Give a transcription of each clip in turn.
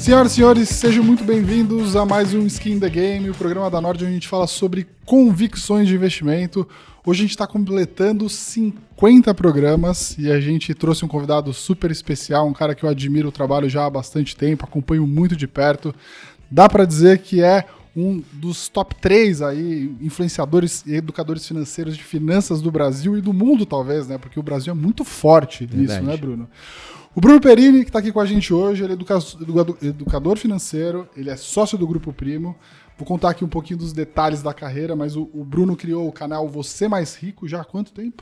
Senhoras e senhores, sejam muito bem-vindos a mais um Skin in the Game, o programa da Nord onde a gente fala sobre convicções de investimento. Hoje a gente está completando 50 programas e a gente trouxe um convidado super especial, um cara que eu admiro o trabalho já há bastante tempo, acompanho muito de perto. Dá para dizer que é um dos top 3 aí, influenciadores e educadores financeiros de finanças do Brasil e do mundo, talvez, né? Porque o Brasil é muito forte nisso, né, Bruno? O Bruno Perini, que está aqui com a gente hoje, ele é educador financeiro, ele é sócio do Grupo Primo. Vou contar aqui um pouquinho dos detalhes da carreira, mas o Bruno criou o canal Você Mais Rico já há quanto tempo?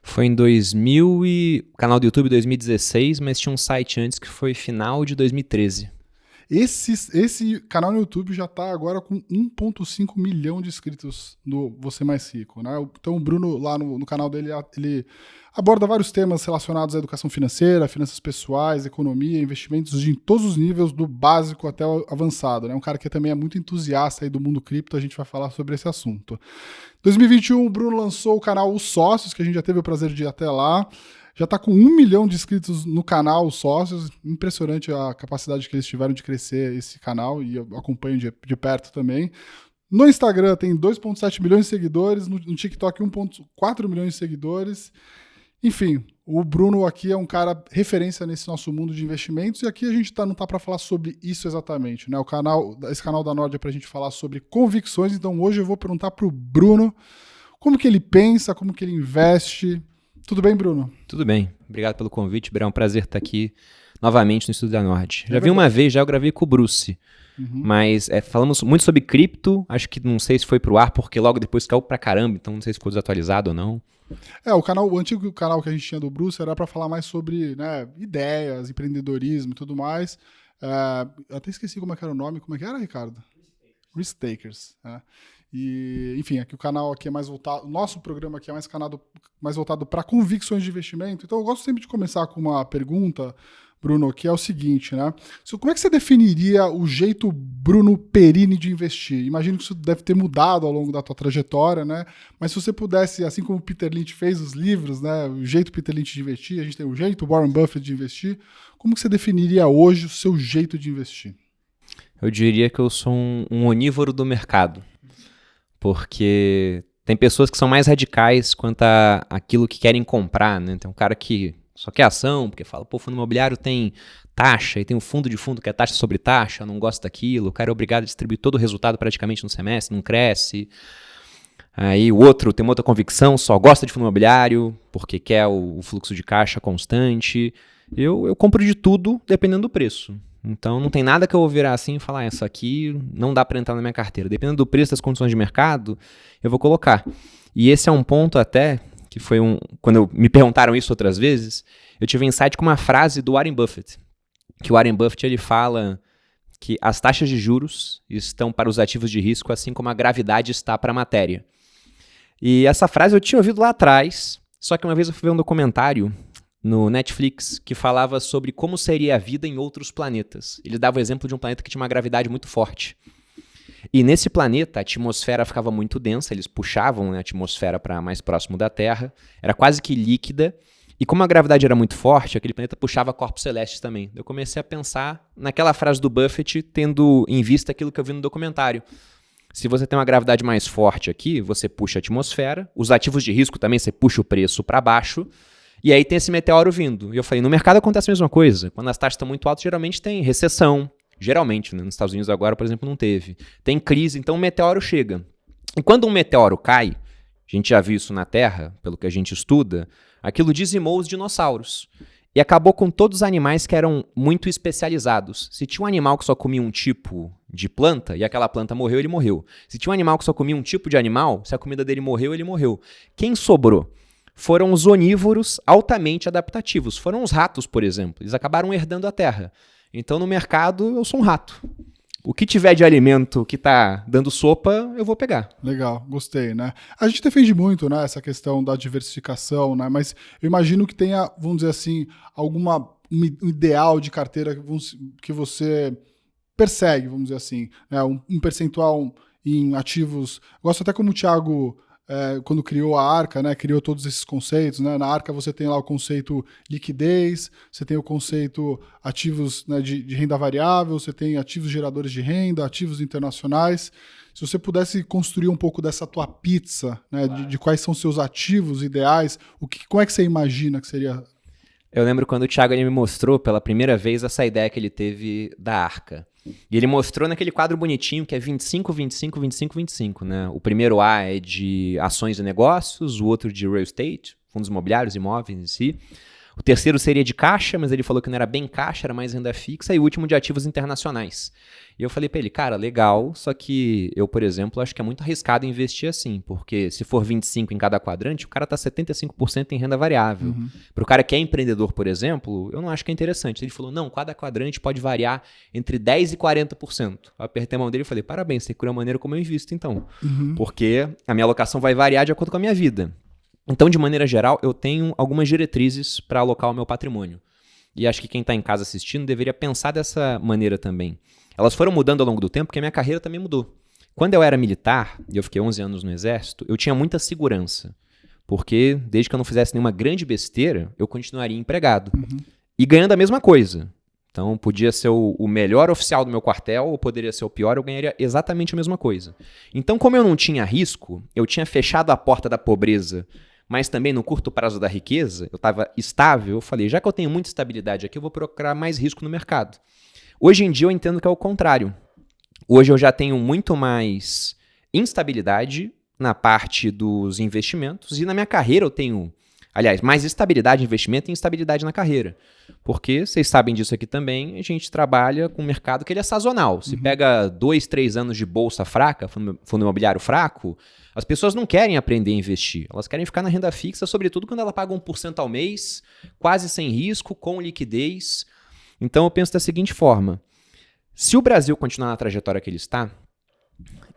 Foi em 2000 e... canal do YouTube 2016, mas tinha um site antes que foi final de 2013. Esse canal no YouTube já está agora com 1,5 milhão de inscritos no Você Mais Rico, né? Então o Bruno, lá no canal dele, ele aborda vários temas relacionados à educação financeira, finanças pessoais, economia, investimentos em todos os níveis, do básico até o avançado, né? Um cara que também é muito entusiasta aí do mundo cripto, a gente vai falar sobre esse assunto. Em 2021, o Bruno lançou o canal Os Sócios, que a gente já teve o prazer de ir até lá. Já está com 1 milhão de inscritos no canal, os sócios. Impressionante a capacidade que eles tiveram de crescer esse canal, e eu acompanho de perto também. No Instagram tem 2,7 milhões de seguidores, no TikTok 1,4 milhões de seguidores. Enfim, o Bruno aqui é um cara referência nesse nosso mundo de investimentos, e aqui a gente não está para falar sobre isso exatamente, né? Esse canal da Nord é para a gente falar sobre convicções, então hoje eu vou perguntar para o Bruno como que ele pensa, como que ele investe. Tudo bem, Bruno? Tudo bem. Obrigado pelo convite, Breno. É um prazer estar aqui novamente no Estúdio da Nord. Já vi uma vez, eu gravei com o Bruce. Mas falamos muito sobre cripto, acho que não sei se foi pro ar, porque logo depois caiu pra caramba, então não sei se ficou desatualizado ou não. O antigo canal que a gente tinha do Bruce era para falar mais sobre, né, ideias, empreendedorismo e tudo mais. Eu até esqueci como é que era o nome. Como é que era, Ricardo? Risk Takers. E, enfim, aqui o canal aqui é mais voltado, o nosso programa aqui é mais voltado para convicções de investimento. Então eu gosto sempre de começar com uma pergunta, Bruno, que é o seguinte, né? Como é que você definiria o jeito Bruno Perini de investir? Imagino que isso deve ter mudado ao longo da tua trajetória, né? Mas se você pudesse, assim como o Peter Lynch fez os livros, né? O jeito Peter Lynch de investir, a gente tem o jeito Warren Buffett de investir. Como que você definiria hoje o seu jeito de investir? Eu diria que eu sou um onívoro do mercado. Porque tem pessoas que são mais radicais quanto àquilo que querem comprar, né? Tem um cara que só quer ação, porque fala, pô, o fundo imobiliário tem taxa, e tem um fundo de fundo que é taxa sobre taxa, não gosta daquilo, o cara é obrigado a distribuir todo o resultado praticamente no semestre, não cresce. Aí o outro tem uma outra convicção, só gosta de fundo imobiliário, porque quer o fluxo de caixa constante. Eu compro de tudo, dependendo do preço. Então não tem nada que eu vou virar assim e falar, isso aqui não dá para entrar na minha carteira. Dependendo do preço, das condições de mercado, eu vou colocar. E esse é um ponto até, que foi quando me perguntaram isso outras vezes, eu tive um insight com uma frase do Warren Buffett. Que o Warren Buffett ele fala que as taxas de juros estão para os ativos de risco, assim como a gravidade está para a matéria. E essa frase eu tinha ouvido lá atrás, só que uma vez eu fui ver um documentário no Netflix, que falava sobre como seria a vida em outros planetas. Ele dava o exemplo de um planeta que tinha uma gravidade muito forte. E nesse planeta, a atmosfera ficava muito densa, eles puxavam a atmosfera para mais próximo da Terra, era quase que líquida, e como a gravidade era muito forte, aquele planeta puxava corpos celestes também. Eu comecei a pensar naquela frase do Buffett, tendo em vista aquilo que eu vi no documentário. Se você tem uma gravidade mais forte aqui, você puxa a atmosfera, os ativos de risco também, você puxa o preço para baixo, e aí tem esse meteoro vindo. E eu falei, no mercado acontece a mesma coisa. Quando as taxas estão muito altas, geralmente tem recessão. Geralmente, né? Nos Estados Unidos agora, por exemplo, não teve. Tem crise, então o meteoro chega. E quando um meteoro cai, a gente já viu isso na Terra, pelo que a gente estuda, aquilo dizimou os dinossauros. E acabou com todos os animais que eram muito especializados. Se tinha um animal que só comia um tipo de planta, e aquela planta morreu, ele morreu. Se tinha um animal que só comia um tipo de animal, se a comida dele morreu, ele morreu. Quem sobrou? Foram os onívoros altamente adaptativos. Foram os ratos, por exemplo. Eles acabaram herdando a terra. Então, no mercado, eu sou um rato. O que tiver de alimento que está dando sopa, eu vou pegar. Legal, gostei, né? A gente defende muito, né, essa questão da diversificação, né? Mas eu imagino que tenha, vamos dizer assim, um ideal de carteira que você persegue, vamos dizer assim, né? Um percentual em ativos. Gosto até como o Thiago quando criou a Arca, né, criou todos esses conceitos, né? Na Arca você tem lá o conceito liquidez, você tem o conceito ativos, né, de renda variável, você tem ativos geradores de renda, ativos internacionais. Se você pudesse construir um pouco dessa tua pizza, né, de quais são seus ativos ideais, como é que você imagina que seria? Eu lembro quando o Thiago ele me mostrou pela primeira vez essa ideia que ele teve da Arca. E ele mostrou naquele quadro bonitinho que é 25, 25, 25, 25, né? O primeiro A é de ações e negócios, o outro de real estate, fundos imobiliários, imóveis em si. O terceiro seria de caixa, mas ele falou que não era bem caixa, era mais renda fixa. E o último de ativos internacionais. E eu falei pra ele, cara, legal, só que eu, por exemplo, acho que é muito arriscado investir assim, porque se for 25 em cada quadrante, o cara tá 75% em renda variável. Uhum. Pro cara que é empreendedor, por exemplo, eu não acho que é interessante. Ele falou, não, cada quadrante pode variar entre 10% e 40%. Eu apertei a mão dele e falei, parabéns, você criou a maneira como eu invisto então. Uhum. Porque a minha alocação vai variar de acordo com a minha vida. Então, de maneira geral, eu tenho algumas diretrizes para alocar o meu patrimônio. E acho que quem está em casa assistindo deveria pensar dessa maneira também. Elas foram mudando ao longo do tempo, porque a minha carreira também mudou. Quando eu era militar, e eu fiquei 11 anos no exército, eu tinha muita segurança. Porque, desde que eu não fizesse nenhuma grande besteira, eu continuaria empregado. Uhum. E ganhando a mesma coisa. Então, podia ser o melhor oficial do meu quartel, ou poderia ser o pior, eu ganharia exatamente a mesma coisa. Então, como eu não tinha risco, eu tinha fechado a porta da pobreza, mas também no curto prazo da riqueza, eu estava estável, eu falei, já que eu tenho muita estabilidade aqui, eu vou procurar mais risco no mercado. Hoje em dia eu entendo que é o contrário. Hoje eu já tenho muito mais instabilidade na parte dos investimentos e na minha carreira eu tenho, aliás, mais estabilidade em investimento e instabilidade na carreira. Porque, vocês sabem disso aqui também, a gente trabalha com um mercado que ele é sazonal. Se pega 2, 3 anos de bolsa fraca, fundo imobiliário fraco, as pessoas não querem aprender a investir. Elas querem ficar na renda fixa, sobretudo quando ela paga 1% ao mês, quase sem risco, com liquidez. Então eu penso da seguinte forma, se o Brasil continuar na trajetória que ele está,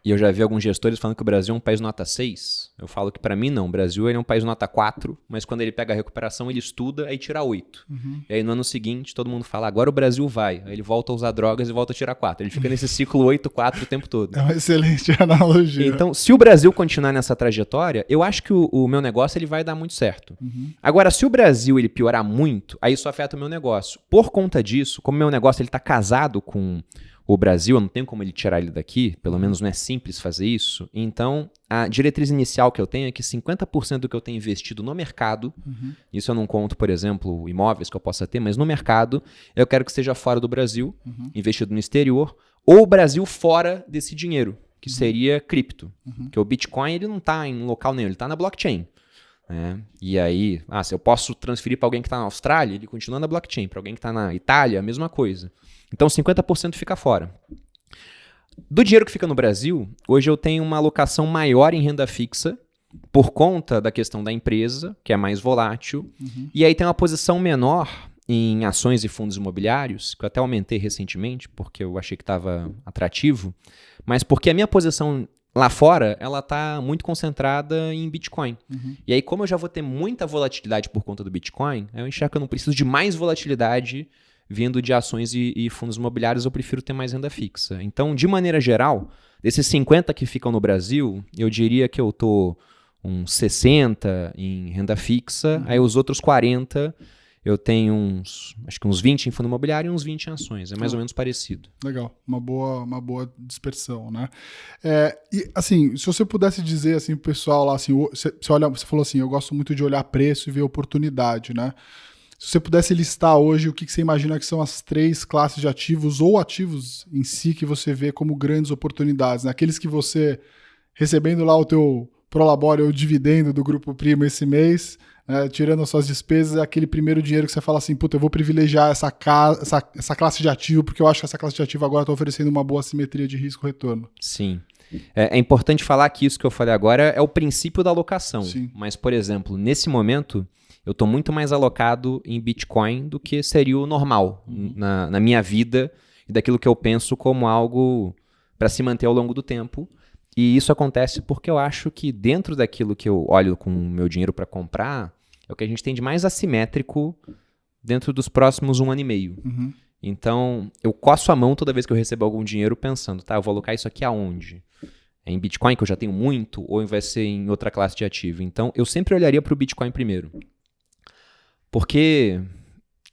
e eu já vi alguns gestores falando que o Brasil é um país nota 6, eu falo que para mim não, o Brasil ele é um país nota 4, mas quando ele pega a recuperação ele estuda, aí tira 8. Uhum. E aí no ano seguinte todo mundo fala, agora o Brasil vai, aí ele volta a usar drogas e volta a tirar 4. Ele fica nesse ciclo 8-4 o tempo todo. É uma excelente analogia. Então, se o Brasil continuar nessa trajetória, eu acho que o meu negócio ele vai dar muito certo. Uhum. Agora, se o Brasil ele piorar muito, aí isso afeta o meu negócio. Por conta disso, como meu negócio ele está casado com o Brasil, eu não tenho como ele tirar ele daqui, pelo menos não é simples fazer isso. Então, a diretriz inicial que eu tenho é que 50% do que eu tenho investido no mercado, isso eu não conto, por exemplo, imóveis que eu possa ter, mas no mercado, eu quero que esteja fora do Brasil, investido no exterior, ou o Brasil fora desse dinheiro, que seria cripto. Porque o Bitcoin ele não está em local nenhum, ele está na blockchain. E aí, se eu posso transferir para alguém que está na Austrália, ele continua na blockchain. Para alguém que está na Itália, a mesma coisa. Então 50% fica fora. Do dinheiro que fica no Brasil, hoje eu tenho uma alocação maior em renda fixa, por conta da questão da empresa, que é mais volátil. E aí tem uma posição menor em ações e fundos imobiliários, que eu até aumentei recentemente, porque eu achei que estava atrativo, mas porque a minha posição lá fora, ela está muito concentrada em Bitcoin. E aí, como eu já vou ter muita volatilidade por conta do Bitcoin, eu enxergo que eu não preciso de mais volatilidade vindo de ações e fundos imobiliários, eu prefiro ter mais renda fixa. Então, de maneira geral, desses 50 que ficam no Brasil, eu diria que eu estou uns 60 em renda fixa, aí os outros 40... eu tenho acho que uns 20 em fundo imobiliário e uns 20 em ações. É mais ou menos parecido. Legal. Uma boa dispersão, né? E, assim, se você pudesse dizer, assim, pro pessoal lá, assim, você falou assim, eu gosto muito de olhar preço e ver oportunidade, né? Se você pudesse listar hoje o que você imagina que são as 3 classes de ativos ou ativos em si que você vê como grandes oportunidades, né? Aqueles que você, recebendo lá o teu prolabore ou dividendo do Grupo Primo esse mês, tirando as suas despesas, é aquele primeiro dinheiro que você fala assim, puta, eu vou privilegiar essa classe de ativo, porque eu acho que essa classe de ativo agora está oferecendo uma boa simetria de risco-retorno. Sim. É importante falar que isso que eu falei agora é o princípio da alocação. Sim. Mas, por exemplo, nesse momento, eu estou muito mais alocado em Bitcoin do que seria o normal na minha vida e daquilo que eu penso como algo para se manter ao longo do tempo. E isso acontece porque eu acho que dentro daquilo que eu olho com o meu dinheiro para comprar, é o que a gente tem de mais assimétrico dentro dos próximos 1 ano e meio. Então, eu coço a mão toda vez que eu recebo algum dinheiro pensando, tá, eu vou alocar isso aqui aonde? É em Bitcoin que eu já tenho muito ou vai ser em outra classe de ativo? Então, eu sempre olharia para o Bitcoin primeiro. Porque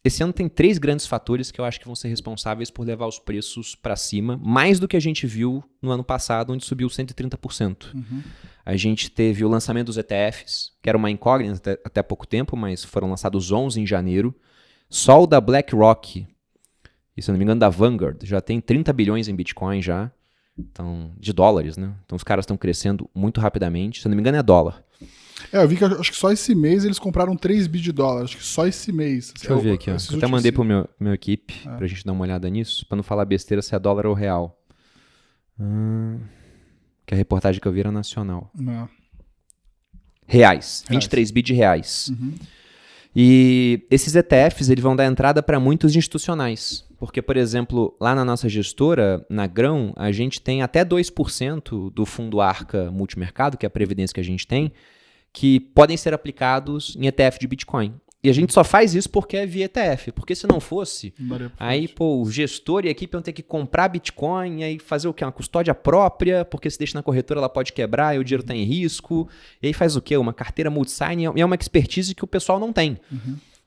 esse ano tem 3 grandes fatores que eu acho que vão ser responsáveis por levar os preços para cima, mais do que a gente viu no ano passado, onde subiu 130%. A gente teve o lançamento dos ETFs, que era uma incógnita até pouco tempo, mas foram lançados 11 em janeiro. Só o da BlackRock, e se eu não me engano da Vanguard, já tem 30 bilhões em Bitcoin já, então, de dólares, né? Então os caras estão crescendo muito rapidamente. Se eu não me engano é dólar. Eu vi que acho que só esse mês eles compraram 3 bi de dólar. Acho que só esse mês. Deixa eu ver aqui, ó. Eu até mandei pro meu equipe pra gente dar uma olhada nisso, pra não falar besteira se é dólar ou real. Que a reportagem que eu vi era nacional. Não. Reais. 23 bi de reais. E esses ETFs eles vão dar entrada para muitos institucionais. Porque, por exemplo, lá na nossa gestora, na Grão, a gente tem até 2% do fundo Arca Multimercado, que é a previdência que a gente tem, que podem ser aplicados em ETF de Bitcoin. E a gente só faz isso porque é via ETF. Porque se não fosse, aí o gestor e a equipe vão ter que comprar Bitcoin e aí fazer o quê? Uma custódia própria, porque se deixa na corretora ela pode quebrar e o dinheiro está em risco. E aí faz o quê? Uma carteira multisign e é uma expertise que o pessoal não tem.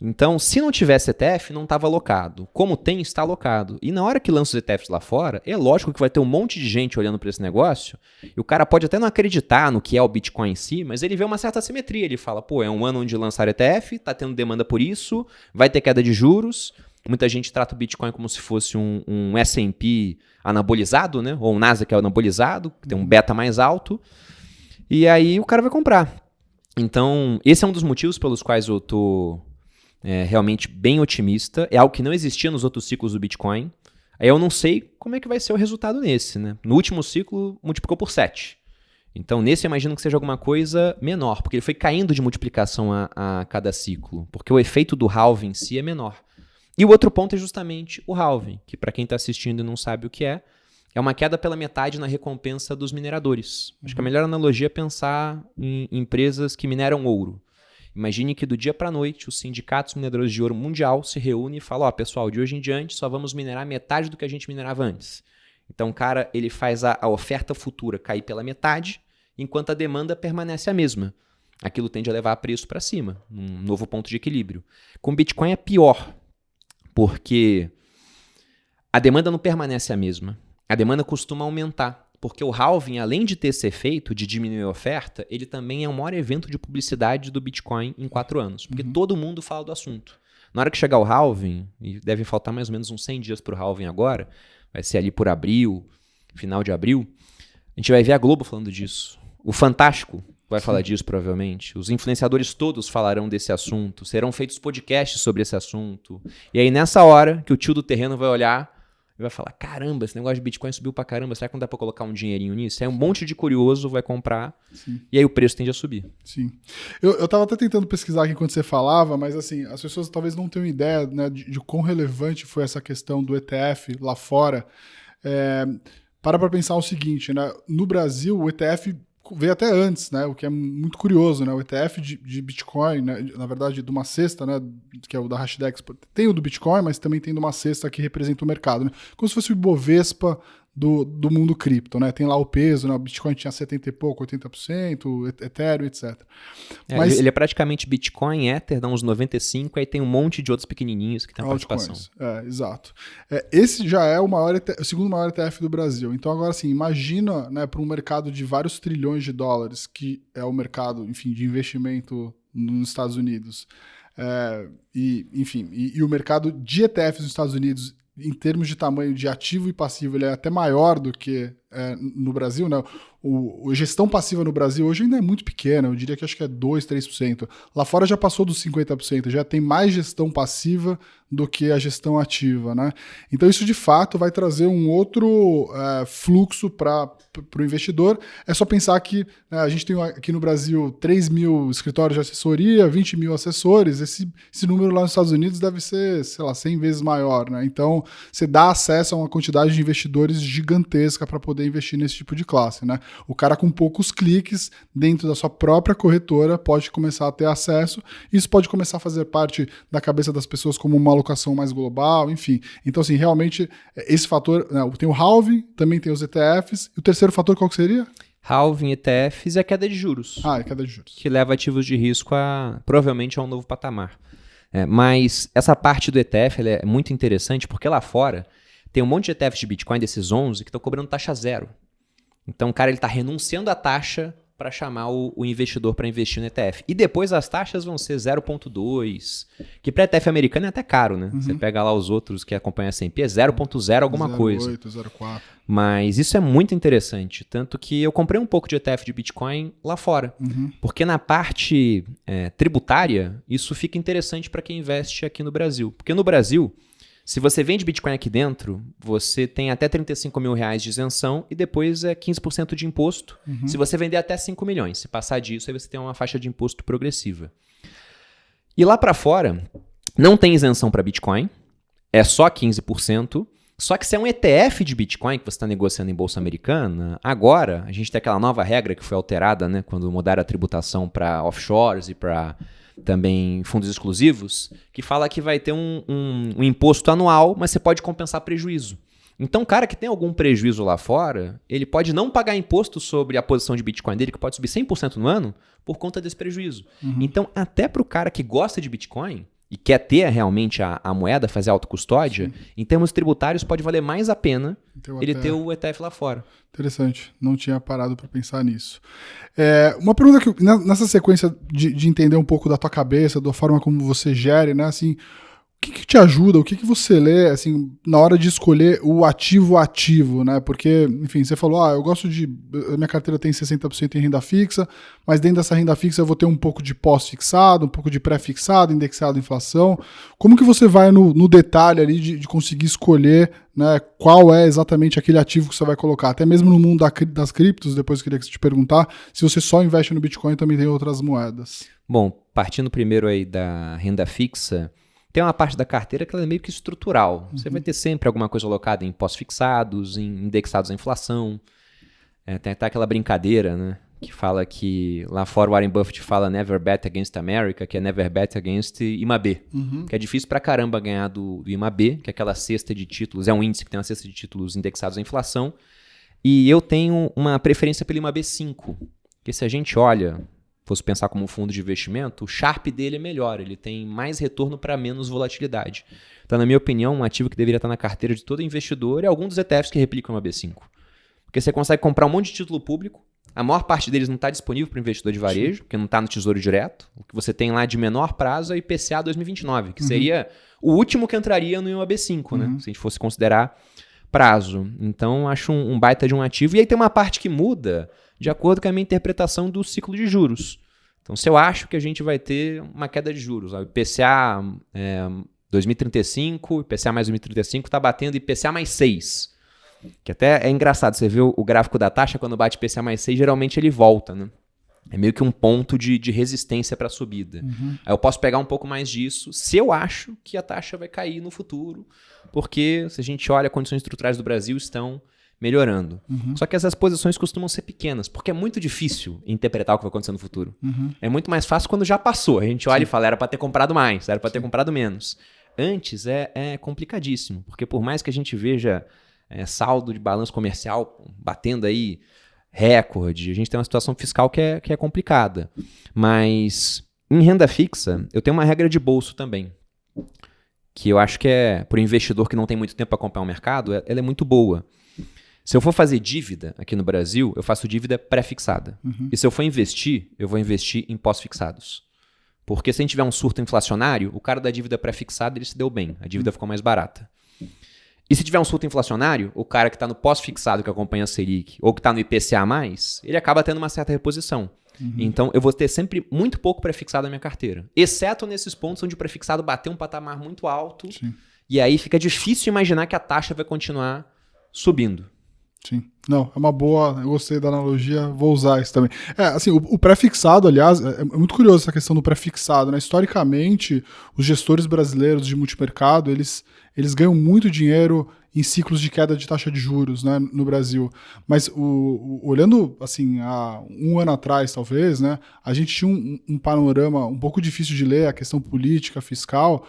Então, se não tivesse ETF, não estava alocado. Como tem, está alocado. E na hora que lança os ETFs lá fora, é lógico que vai ter um monte de gente olhando para esse negócio, e o cara pode até não acreditar no que é o Bitcoin em si, mas ele vê uma certa simetria. Ele fala, pô, é um ano onde lançaram ETF, tá tendo demanda por isso, vai ter queda de juros. Muita gente trata o Bitcoin como se fosse um S&P anabolizado, né? Ou um Nasdaq anabolizado, que tem um beta mais alto. E aí o cara vai comprar. Então, esse é um dos motivos pelos quais eu tô realmente bem otimista. É algo que não existia nos outros ciclos do Bitcoin. Aí eu não sei como é que vai ser o resultado nesse, né? No último ciclo, multiplicou por 7. Então, nesse eu imagino que seja alguma coisa menor, porque ele foi caindo de multiplicação a cada ciclo, porque o efeito do halving em si é menor. E o outro ponto é justamente o halving, que para quem está assistindo e não sabe o que é uma queda pela metade na recompensa dos mineradores. Acho que a melhor analogia é pensar em empresas que mineram ouro. Imagine que do dia para a noite os sindicatos mineradores de ouro mundial se reúnem e falam, pessoal, de hoje em diante só vamos minerar metade do que a gente minerava antes. Então, cara, ele faz a oferta futura cair pela metade, enquanto a demanda permanece a mesma. Aquilo tende a levar preço para cima, um novo ponto de equilíbrio. Com Bitcoin é pior, porque a demanda não permanece a mesma. A demanda costuma aumentar. Porque o halving, além de ter esse efeito de diminuir a oferta, ele também é o maior evento de publicidade do Bitcoin em 4 anos. Porque todo mundo fala do assunto. Na hora que chegar o halving, e deve faltar mais ou menos uns 100 dias para o halving agora, vai ser ali por abril, final de abril, a gente vai ver a Globo falando disso. O Fantástico vai falar disso provavelmente. Os influenciadores todos falarão desse assunto. Serão feitos podcasts sobre esse assunto. E aí nessa hora que o tio do terreno vai olhar e vai falar, caramba, esse negócio de Bitcoin subiu pra caramba, será que não dá pra colocar um dinheirinho nisso? Aí um monte de curioso vai comprar. Sim. E aí o preço tende a subir. Sim. Eu tava até tentando pesquisar aqui enquanto você falava, mas assim, as pessoas talvez não tenham ideia, né, de quão relevante foi essa questão do ETF lá fora. Para pensar o seguinte, né? No Brasil, o ETF veio até antes, né? O que é muito curioso, né? O ETF de Bitcoin, né? Na verdade, de uma cesta, né? Que é o da Hashdex. Tem o do Bitcoin, mas também tem de uma cesta que representa o mercado, né? Como se fosse o Ibovespa do mundo cripto, né? Tem lá o peso, né? O Bitcoin tinha 70 e pouco, 80%, Ethereum, etc. Mas ele é praticamente Bitcoin, Ether, dá uns 95, aí tem um monte de outros pequenininhos que tem a participação. Exato. Esse já é o segundo maior ETF do Brasil. Então, agora, assim, imagina, né, para um mercado de vários trilhões de dólares, que é o mercado, enfim, de investimento nos Estados Unidos, e o mercado de ETFs nos Estados Unidos, em termos de tamanho de ativo e passivo, ele é até maior do que no Brasil, né? A gestão passiva no Brasil hoje ainda é muito pequena, eu diria que acho que é 2%, 3%. Lá fora já passou dos 50%, já tem mais gestão passiva do que a gestão ativa, né? Então isso de fato vai trazer um outro fluxo para o investidor. É só pensar que a gente tem aqui no Brasil 3 mil escritórios de assessoria, 20 mil assessores, esse número lá nos Estados Unidos deve ser, sei lá, 100 vezes maior, né? Então você dá acesso a uma quantidade de investidores gigantesca para poder investir nesse tipo de classe, né? O cara com poucos cliques dentro da sua própria corretora pode começar a ter acesso. Isso pode começar a fazer parte da cabeça das pessoas como uma alocação mais global, enfim. Então, assim, realmente, esse fator, né, tem o halving, também tem os ETFs. E o terceiro fator qual que seria? halving ETFs e a queda de juros. Ah, é queda de juros. Que leva ativos de risco provavelmente a um novo patamar. Mas essa parte do ETF ela é muito interessante porque lá fora tem um monte de ETFs de Bitcoin, desses 11, que estão cobrando taxa zero. Então o cara está renunciando à taxa para chamar o investidor para investir no ETF. E depois as taxas vão ser 0,2, que para ETF americano é até caro, né? Você pega lá os outros que acompanham a S&P, é 0,0 alguma coisa. 0,8, 0,4. Mas isso é muito interessante, tanto que eu comprei um pouco de ETF de Bitcoin lá fora. Porque na parte tributária, isso fica interessante para quem investe aqui no Brasil. Porque no Brasil, se você vende Bitcoin aqui dentro, você tem até 35 mil reais de isenção e depois é 15% de imposto. Se você vender até 5 milhões. Se passar disso, aí você tem uma faixa de imposto progressiva. E lá para fora, não tem isenção para Bitcoin, é só 15%. Só que se é um ETF de Bitcoin que você está negociando em bolsa americana, agora a gente tem aquela nova regra que foi alterada, né, quando mudaram a tributação para offshores e para também fundos exclusivos, que fala que vai ter um imposto anual, mas você pode compensar prejuízo. Então, o cara que tem algum prejuízo lá fora, ele pode não pagar imposto sobre a posição de Bitcoin dele, que pode subir 100% no ano, por conta desse prejuízo. Então, até para o cara que gosta de Bitcoin e quer ter realmente a moeda, fazer autocustódia, em termos tributários pode valer mais a pena ele ter o ETF lá fora. Interessante, não tinha parado para pensar nisso. Uma pergunta que, nessa sequência de entender um pouco da tua cabeça, da forma como você gere, né, assim, o que te ajuda, o que você lê, assim, na hora de escolher o ativo, né? Porque, enfim, você falou, eu gosto a minha carteira tem 60% em renda fixa, mas dentro dessa renda fixa eu vou ter um pouco de pós-fixado, um pouco de pré-fixado, indexado à inflação. Como que você vai no detalhe ali de conseguir escolher, né, qual é exatamente aquele ativo que você vai colocar? Até mesmo no mundo das criptos, depois eu queria te perguntar, se você só investe no Bitcoin, também tem outras moedas. Bom, partindo primeiro aí da renda fixa, tem uma parte da carteira que ela é meio que estrutural. Você vai ter sempre alguma coisa alocada em pós-fixados, em indexados à inflação. Tem até aquela brincadeira, né, que fala que lá fora o Warren Buffett fala never bet against America, que é never bet against IMAB. Que é difícil pra caramba ganhar do IMAB, que é aquela cesta de títulos, é um índice que tem uma cesta de títulos indexados à inflação. E eu tenho uma preferência pelo IMAB 5, porque se a gente olha, fosse pensar como um fundo de investimento, o Sharpe dele é melhor, ele tem mais retorno para menos volatilidade. Então, na minha opinião, um ativo que deveria estar na carteira de todo investidor é algum dos ETFs que replicam o IMAB5. Porque você consegue comprar um monte de título público, a maior parte deles não está disponível para o investidor de varejo, porque não está no Tesouro Direto. O que você tem lá de menor prazo é o IPCA 2029, que seria o último que entraria no IMAB5, né? Se a gente fosse considerar prazo. Então, acho um baita de um ativo. E aí tem uma parte que muda de acordo com a minha interpretação do ciclo de juros. Então, se eu acho que a gente vai ter uma queda de juros, o IPCA 2035, IPCA mais 2035 está batendo IPCA mais 6. Que até é engraçado, você vê o gráfico da taxa, quando bate IPCA mais 6, geralmente ele volta, né? É meio que um ponto de resistência para a subida. Aí eu posso pegar um pouco mais disso, se eu acho que a taxa vai cair no futuro, porque se a gente olha, as condições estruturais do Brasil estão melhorando. Só que essas posições costumam ser pequenas, porque é muito difícil interpretar o que vai acontecer no futuro. É muito mais fácil quando já passou. A gente olha e fala, era para ter comprado mais, era para ter comprado menos. Antes é complicadíssimo, porque por mais que a gente veja saldo de balanço comercial batendo aí recorde, a gente tem uma situação fiscal que é complicada. Mas em renda fixa, eu tenho uma regra de bolso também, que eu acho que para o investidor que não tem muito tempo para acompanhar o mercado, ela é muito boa. Se eu for fazer dívida aqui no Brasil, eu faço dívida pré-fixada. E se eu for investir, eu vou investir em pós-fixados. Porque se a gente tiver um surto inflacionário, o cara da dívida pré-fixada ele se deu bem, a dívida ficou mais barata. E se tiver um surto inflacionário, o cara que está no pós-fixado, que acompanha a Selic, ou que está no IPCA+, ele acaba tendo uma certa reposição. Então, eu vou ter sempre muito pouco pré-fixado na minha carteira. Exceto nesses pontos onde o pré-fixado bateu um patamar muito alto, e aí fica difícil imaginar que a taxa vai continuar subindo. Sim. Não, é uma boa, eu gostei da analogia, vou usar isso também. Assim, o pré-fixado, aliás, é muito curioso essa questão do pré-fixado, né? Historicamente, os gestores brasileiros de multimercado, eles ganham muito dinheiro em ciclos de queda de taxa de juros, né, no Brasil. Mas olhando, assim, há um ano atrás, talvez, né, a gente tinha um panorama um pouco difícil de ler, a questão política, fiscal,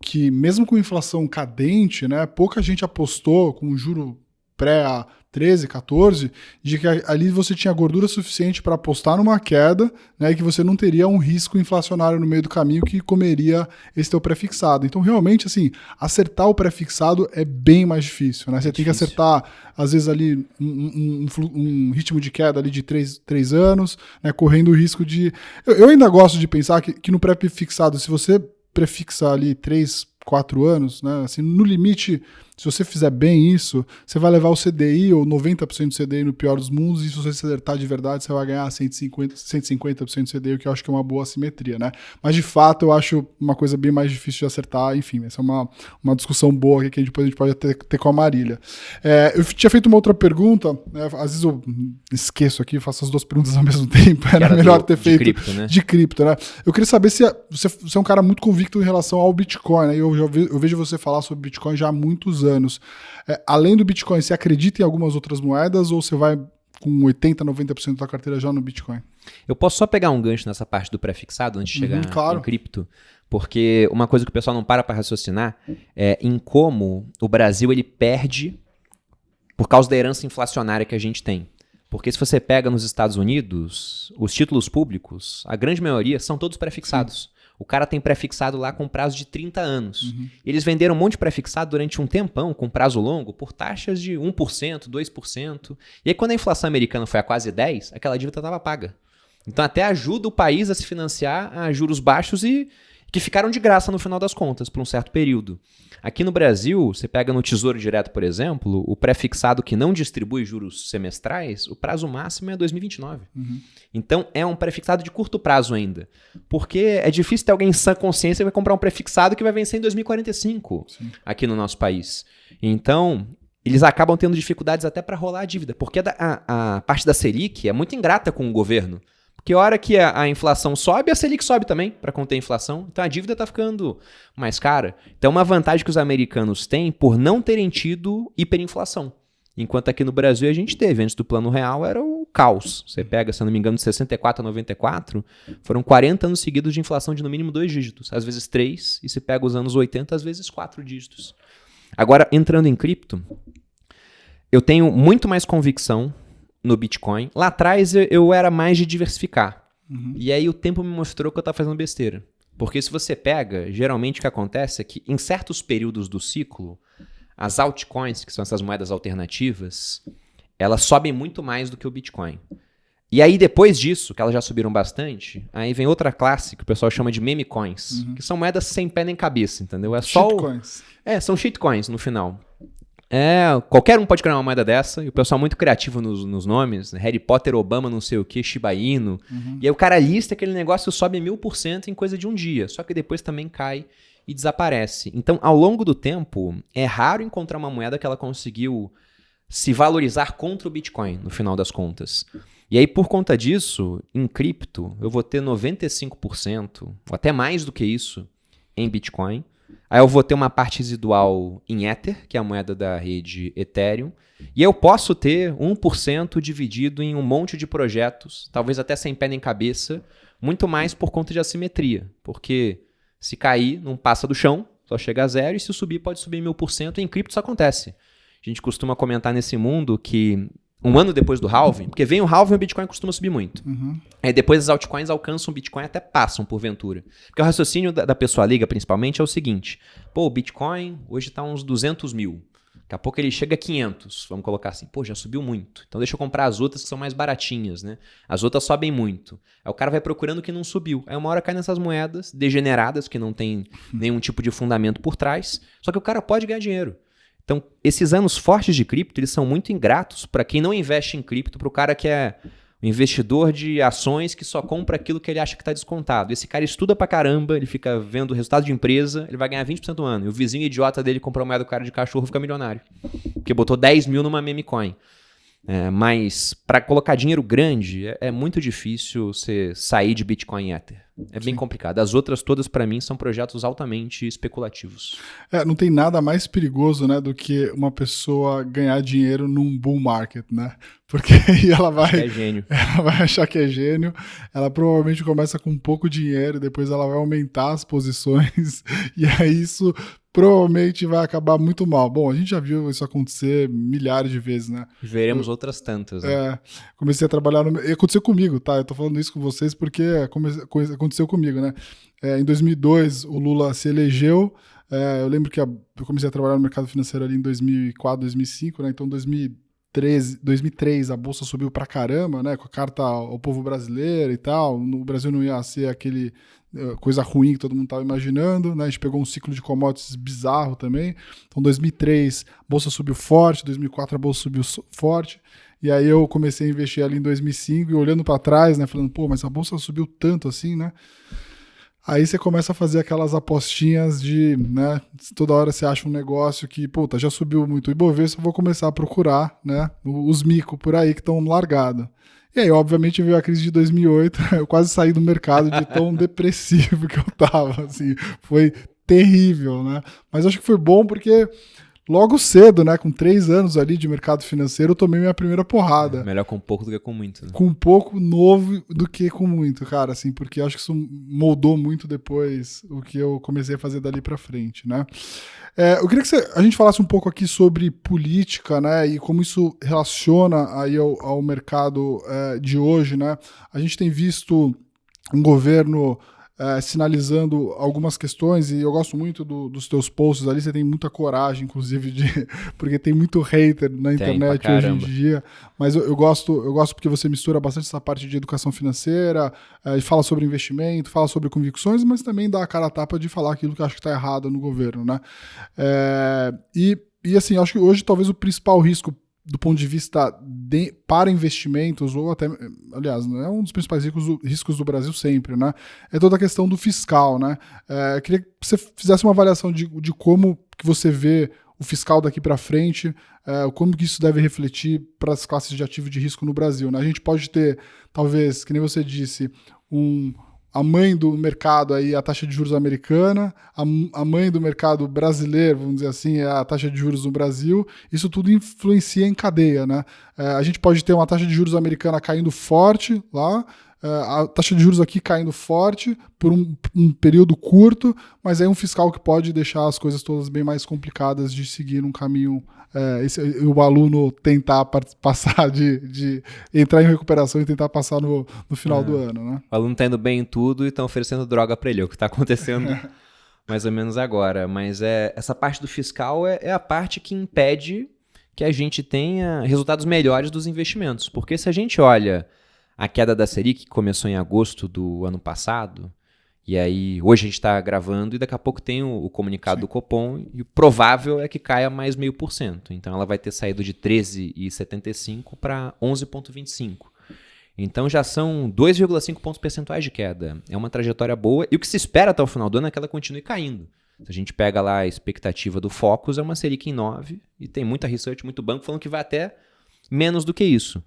que mesmo com inflação cadente, né, pouca gente apostou com o juro pré a 13, 14, de que ali você tinha gordura suficiente para apostar numa queda, né, e que você não teria um risco inflacionário no meio do caminho que comeria esse teu pré-fixado. Então, realmente, assim, acertar o pré-fixado é bem mais difícil, né? Você tem que acertar, às vezes, ali um ritmo de queda ali de 3 anos, né, correndo o risco de... Eu ainda gosto de pensar que no pré-fixado, se você prefixa ali 3, 4 anos, né, assim, no limite... Se você fizer bem isso, você vai levar o CDI ou 90% do CDI no pior dos mundos, e se você acertar de verdade, você vai ganhar 150% do CDI, o que eu acho que é uma boa assimetria, né? Mas de fato, eu acho uma coisa bem mais difícil de acertar, enfim, essa é uma discussão boa que depois a gente pode ter com a Marília. Eu tinha feito uma outra pergunta, né? Às vezes eu esqueço aqui, faço as duas perguntas ao mesmo tempo, era melhor ter feito de cripto, né? Eu queria saber se você é um cara muito convicto em relação ao Bitcoin, né? Eu vejo você falar sobre Bitcoin já há muitos anos. Além do Bitcoin, você acredita em algumas outras moedas ou você vai com 80%, 90% da carteira já no Bitcoin? Eu posso só pegar um gancho nessa parte do pré-fixado antes de chegar claro. em cripto? Porque uma coisa que o pessoal não para raciocinar é em como o Brasil ele perde por causa da herança inflacionária que a gente tem. Porque se você pega nos Estados Unidos, os títulos públicos, a grande maioria são todos pré-fixados. Sim. O cara tem pré-fixado lá com prazo de 30 anos. Eles venderam um monte de pré-fixado durante um tempão, com prazo longo, por taxas de 1%, 2%. E aí quando a inflação americana foi a quase 10%, aquela dívida estava paga. Então até ajuda o país a se financiar a juros baixos e que ficaram de graça no final das contas, por um certo período. Aqui no Brasil, você pega no Tesouro Direto, por exemplo, o pré-fixado que não distribui juros semestrais, o prazo máximo é 2029. Então, é um pré-fixado de curto prazo ainda. Porque é difícil ter alguém em sã consciência que vai comprar um pré-fixado que vai vencer em 2045 aqui no nosso país. Então, eles acabam tendo dificuldades até para rolar a dívida. Porque a parte da Selic é muito ingrata com o governo. Porque a hora que a inflação sobe, a Selic sobe também para conter a inflação. Então a dívida está ficando mais cara. Então uma vantagem que os americanos têm por não terem tido hiperinflação. Enquanto aqui no Brasil a gente teve, antes do Plano Real, era o caos. Você pega, se eu não me engano, de 64 a 94, foram 40 anos seguidos de inflação de no mínimo 2 dígitos. Às vezes 3, e se pega os anos 80, às vezes 4 dígitos. Agora, entrando em cripto, eu tenho muito mais convicção no Bitcoin. Lá atrás eu era mais de diversificar. E aí o tempo me mostrou que eu estava fazendo besteira. Porque se você pega, geralmente o que acontece é que em certos períodos do ciclo, as altcoins, que são essas moedas alternativas, elas sobem muito mais do que o Bitcoin. E aí depois disso, que elas já subiram bastante, aí vem outra classe que o pessoal chama de meme coins, que são moedas sem pé nem cabeça, entendeu? É só shitcoins. São shitcoins no final. Qualquer um pode criar uma moeda dessa, e o pessoal é muito criativo nos nomes, né? Harry Potter, Obama, não sei o que, Shiba Inu. E aí o cara lista aquele negócio sobe 1000% em coisa de um dia, só que depois também cai e desaparece. Então, ao longo do tempo, é raro encontrar uma moeda que ela conseguiu se valorizar contra o Bitcoin, no final das contas. E aí, por conta disso, em cripto, eu vou ter 95%, ou até mais do que isso, em Bitcoin. Aí eu vou ter uma parte residual em Ether, que é a moeda da rede Ethereum. E eu posso ter 1% dividido em um monte de projetos, talvez até sem pé nem cabeça, muito mais por conta de assimetria. Porque se cair, não passa do chão, só chega a zero, e se subir, pode subir 1000%. E em cripto isso acontece. A gente costuma comentar nesse mundo que um ano depois do halving, porque vem o halving e o Bitcoin costuma subir muito. Aí depois as altcoins alcançam o Bitcoin e até passam porventura. Porque o raciocínio da pessoa liga principalmente é o seguinte: pô, o Bitcoin hoje está uns 200 mil. Daqui a pouco ele chega a 500, vamos colocar assim. Pô, já subiu muito. Então deixa eu comprar as outras que são mais baratinhas, né? As outras sobem muito. Aí o cara vai procurando o que não subiu. Aí uma hora cai nessas moedas degeneradas, que não tem nenhum tipo de fundamento por trás. Só que o cara pode ganhar dinheiro. Então, esses anos fortes de cripto, eles são muito ingratos para quem não investe em cripto, para o cara que é um investidor de ações que só compra aquilo que ele acha que está descontado. Esse cara estuda pra caramba, ele fica vendo o resultado de empresa, ele vai ganhar 20% do ano. E o vizinho idiota dele comprou uma moeda do cara de cachorro e fica milionário. Porque botou 10 mil numa meme coin. Mas para colocar dinheiro grande, é muito difícil você sair de Bitcoin e Ether. É bem complicado. As outras todas, para mim, são projetos altamente especulativos. Não tem nada mais perigoso, né, do que uma pessoa ganhar dinheiro num bull market, né? Porque aí ela vai achar que é gênio, ela provavelmente começa com pouco dinheiro, depois ela vai aumentar as posições, e aí isso provavelmente vai acabar muito mal. Bom, a gente já viu isso acontecer milhares de vezes, né? Veremos outras tantas. Né? Comecei a trabalhar e aconteceu comigo, tá? Eu tô falando isso com vocês porque aconteceu comigo, né? Em 2002, o Lula se elegeu. Eu lembro que eu comecei a trabalhar no mercado financeiro ali em 2004, 2005, né? Então, 2003, a bolsa subiu pra caramba, né? Com a carta ao povo brasileiro e tal. No Brasil não ia ser aquele coisa ruim que todo mundo estava imaginando, né? A gente pegou um ciclo de commodities bizarro também. Então, 2003, a bolsa subiu forte, 2004 a bolsa subiu forte. E aí eu comecei a investir ali em 2005 e olhando para trás, né? Falando, pô, mas a bolsa subiu tanto assim, né? Aí você começa a fazer aquelas apostinhas de, né, toda hora você acha um negócio que, puta, já subiu muito o Ibovespa, eu vou começar a procurar, né, os micos por aí que estão largados. E aí, obviamente, veio a crise de 2008, eu quase saí do mercado de tão depressivo que eu tava, assim, foi terrível, né? Mas acho que foi bom porque logo cedo, né, com 3 anos ali de mercado financeiro, eu tomei minha primeira porrada. Melhor com pouco do que com muito. Né? Com pouco novo do que com muito, cara, assim, porque acho que isso moldou muito depois o que eu comecei a fazer dali pra frente, né? Eu queria que a gente falasse um pouco aqui sobre política, né, e como isso relaciona aí ao mercado de hoje, né? A gente tem visto um governo sinalizando algumas questões, e eu gosto muito dos teus posts ali, você tem muita coragem, inclusive, porque tem muito hater na internet hoje em dia, mas eu gosto porque você mistura bastante essa parte de educação financeira, fala sobre investimento, fala sobre convicções, mas também dá a cara a tapa de falar aquilo que eu acho que está errado no governo, né? E assim, acho que hoje talvez o principal risco do ponto de vista para investimentos, ou até, aliás, não é um dos principais riscos do Brasil sempre, né? É toda a questão do fiscal, né? Eu queria que você fizesse uma avaliação de como que você vê o fiscal daqui para frente, como que isso deve refletir para as classes de ativo de risco no Brasil, né? A gente pode ter, talvez, que nem você disse, a mãe do mercado aí, a taxa de juros americana, a mãe do mercado brasileiro, vamos dizer assim, é a taxa de juros no Brasil. Isso tudo influencia em cadeia, né? A gente pode ter uma taxa de juros americana caindo forte lá, a taxa de juros aqui caindo forte por um período curto, mas é um fiscal que pode deixar as coisas todas bem mais complicadas de seguir um caminho, o aluno tentar passar de entrar em recuperação e tentar passar no final do ano, né? O aluno tá indo bem em tudo e estão oferecendo droga para ele, é o que está acontecendo mais ou menos agora, mas essa parte do fiscal é a parte que impede que a gente tenha resultados melhores dos investimentos, porque se a gente olha a queda da Selic, que começou em agosto do ano passado, e aí hoje a gente está gravando e daqui a pouco tem o comunicado do Copom, e o provável é que caia mais 0,5%. Então ela vai ter saído de 13,75 para 11,25. Então já são 2,5 pontos percentuais de queda. É uma trajetória boa, e o que se espera até o final do ano é que ela continue caindo. Se a gente pega lá a expectativa do Focus, é uma Selic em 9, e tem muita research, muito banco falando que vai até menos do que isso.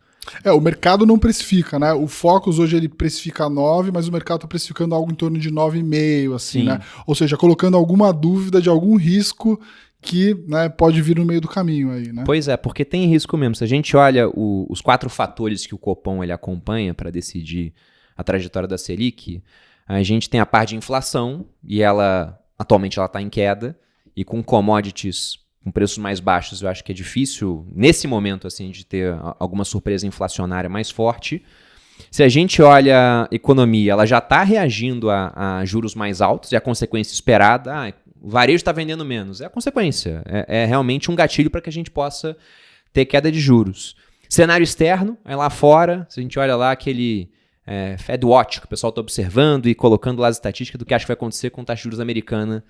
O mercado não precifica, né? O Focus hoje ele precifica 9, mas o mercado está precificando algo em torno de 9,5, assim, Sim. né? Ou seja, colocando alguma dúvida de algum risco que, né, pode vir no meio do caminho aí, né? Pois é, porque tem risco mesmo. Se a gente olha os 4 fatores que o Copom ele acompanha para decidir a trajetória da Selic, a gente tem a parte de inflação, e atualmente ela está em queda, e com commodities com preços mais baixos, eu acho que é difícil, nesse momento, assim, de ter alguma surpresa inflacionária mais forte. Se a gente olha a economia, ela já está reagindo a juros mais altos, e a consequência esperada, o varejo está vendendo menos. É a consequência, é realmente um gatilho para que a gente possa ter queda de juros. Cenário externo, lá fora, se a gente olha lá aquele Fed Watch, que o pessoal está observando e colocando lá as estatísticas do que acha que vai acontecer com a taxa de juros americana.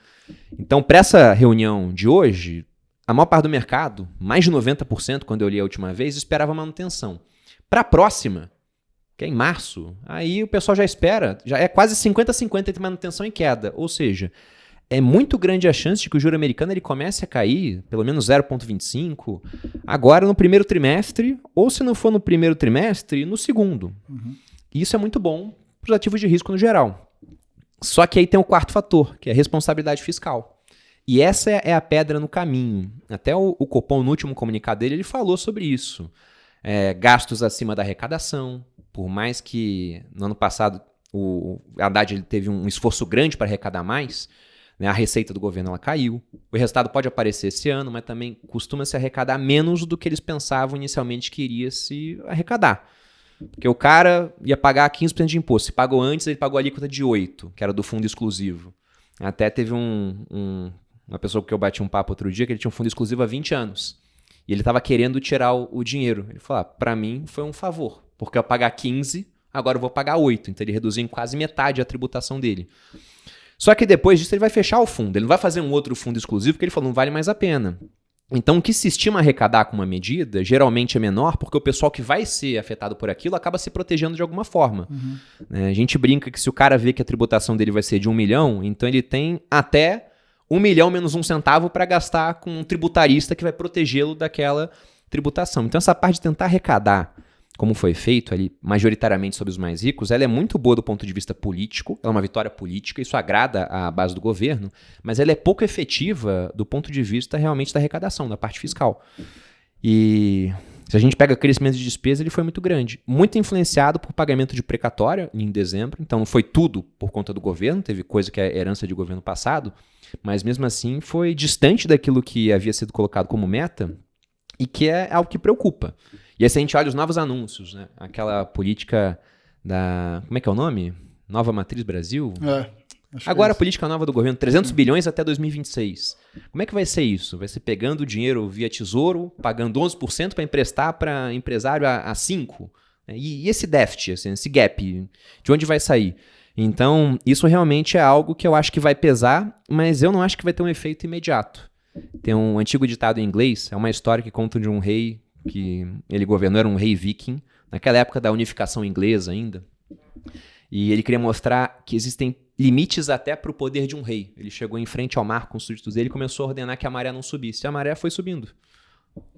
Então, para essa reunião de hoje, a maior parte do mercado, mais de 90%, quando eu li a última vez, esperava manutenção. Para a próxima, que é em março, aí o pessoal já espera, já é quase 50-50 entre manutenção e queda. Ou seja, é muito grande a chance de que o juro americano ele comece a cair, pelo menos 0,25, agora no primeiro trimestre, ou se não for no primeiro trimestre, no segundo. Uhum. E isso é muito bom para os ativos de risco no geral. Só que aí tem o quarto fator, que é a responsabilidade fiscal. E essa é a pedra no caminho. Até o Copom, no último comunicado dele, ele falou sobre isso. Gastos acima da arrecadação, por mais que no ano passado o Haddad ele teve um esforço grande para arrecadar mais, né, a receita do governo ela caiu. O resultado pode aparecer esse ano, mas também costuma se arrecadar menos do que eles pensavam inicialmente que iria se arrecadar. Porque o cara ia pagar 15% de imposto. Se pagou antes, ele pagou a alíquota de 8%, que era do fundo exclusivo. Até teve uma pessoa que eu bati um papo outro dia, que ele tinha um fundo exclusivo há 20 anos. E ele estava querendo tirar o dinheiro. Ele falou, para mim foi um favor, porque eu ia pagar 15%, agora eu vou pagar 8%. Então ele reduziu em quase metade a tributação dele. Só que depois disso ele vai fechar o fundo. Ele não vai fazer um outro fundo exclusivo, porque ele falou, não vale mais a pena. Então o que se estima arrecadar com uma medida, geralmente é menor, porque o pessoal que vai ser afetado por aquilo acaba se protegendo de alguma forma. A gente brinca que se o cara vê que a tributação dele vai ser de 1 milhão, então ele tem até 1 milhão menos 1 centavo para gastar com um tributarista que vai protegê-lo daquela tributação. Então essa parte de tentar arrecadar, como foi feito ali, majoritariamente sobre os mais ricos, ela é muito boa do ponto de vista político, ela é uma vitória política, isso agrada a base do governo, mas ela é pouco efetiva do ponto de vista realmente da arrecadação, da parte fiscal. E se a gente pega o crescimento de despesa, ele foi muito grande. Muito influenciado por pagamento de precatória em dezembro, então não foi tudo por conta do governo, teve coisa que é herança de governo passado, mas mesmo assim foi distante daquilo que havia sido colocado como meta e que é algo que preocupa. E aí se a gente olha os novos anúncios, né? Aquela política da... Como é que é o nome? Nova Matriz Brasil? Agora a política nova do governo, 300 bilhões até 2026. Como é que vai ser isso? Vai ser pegando o dinheiro via tesouro, pagando 11% para emprestar para empresário a 5%? E esse déficit, assim, esse gap, de onde vai sair? Então, isso realmente é algo que eu acho que vai pesar, mas eu não acho que vai ter um efeito imediato. Tem um antigo ditado em inglês, é uma história que conta de um rei que ele governou, era um rei viking, naquela época da unificação inglesa ainda, e ele queria mostrar que existem limites até para o poder de um rei. Ele chegou em frente ao mar com os súditos dele e começou a ordenar que a maré não subisse, e a maré foi subindo.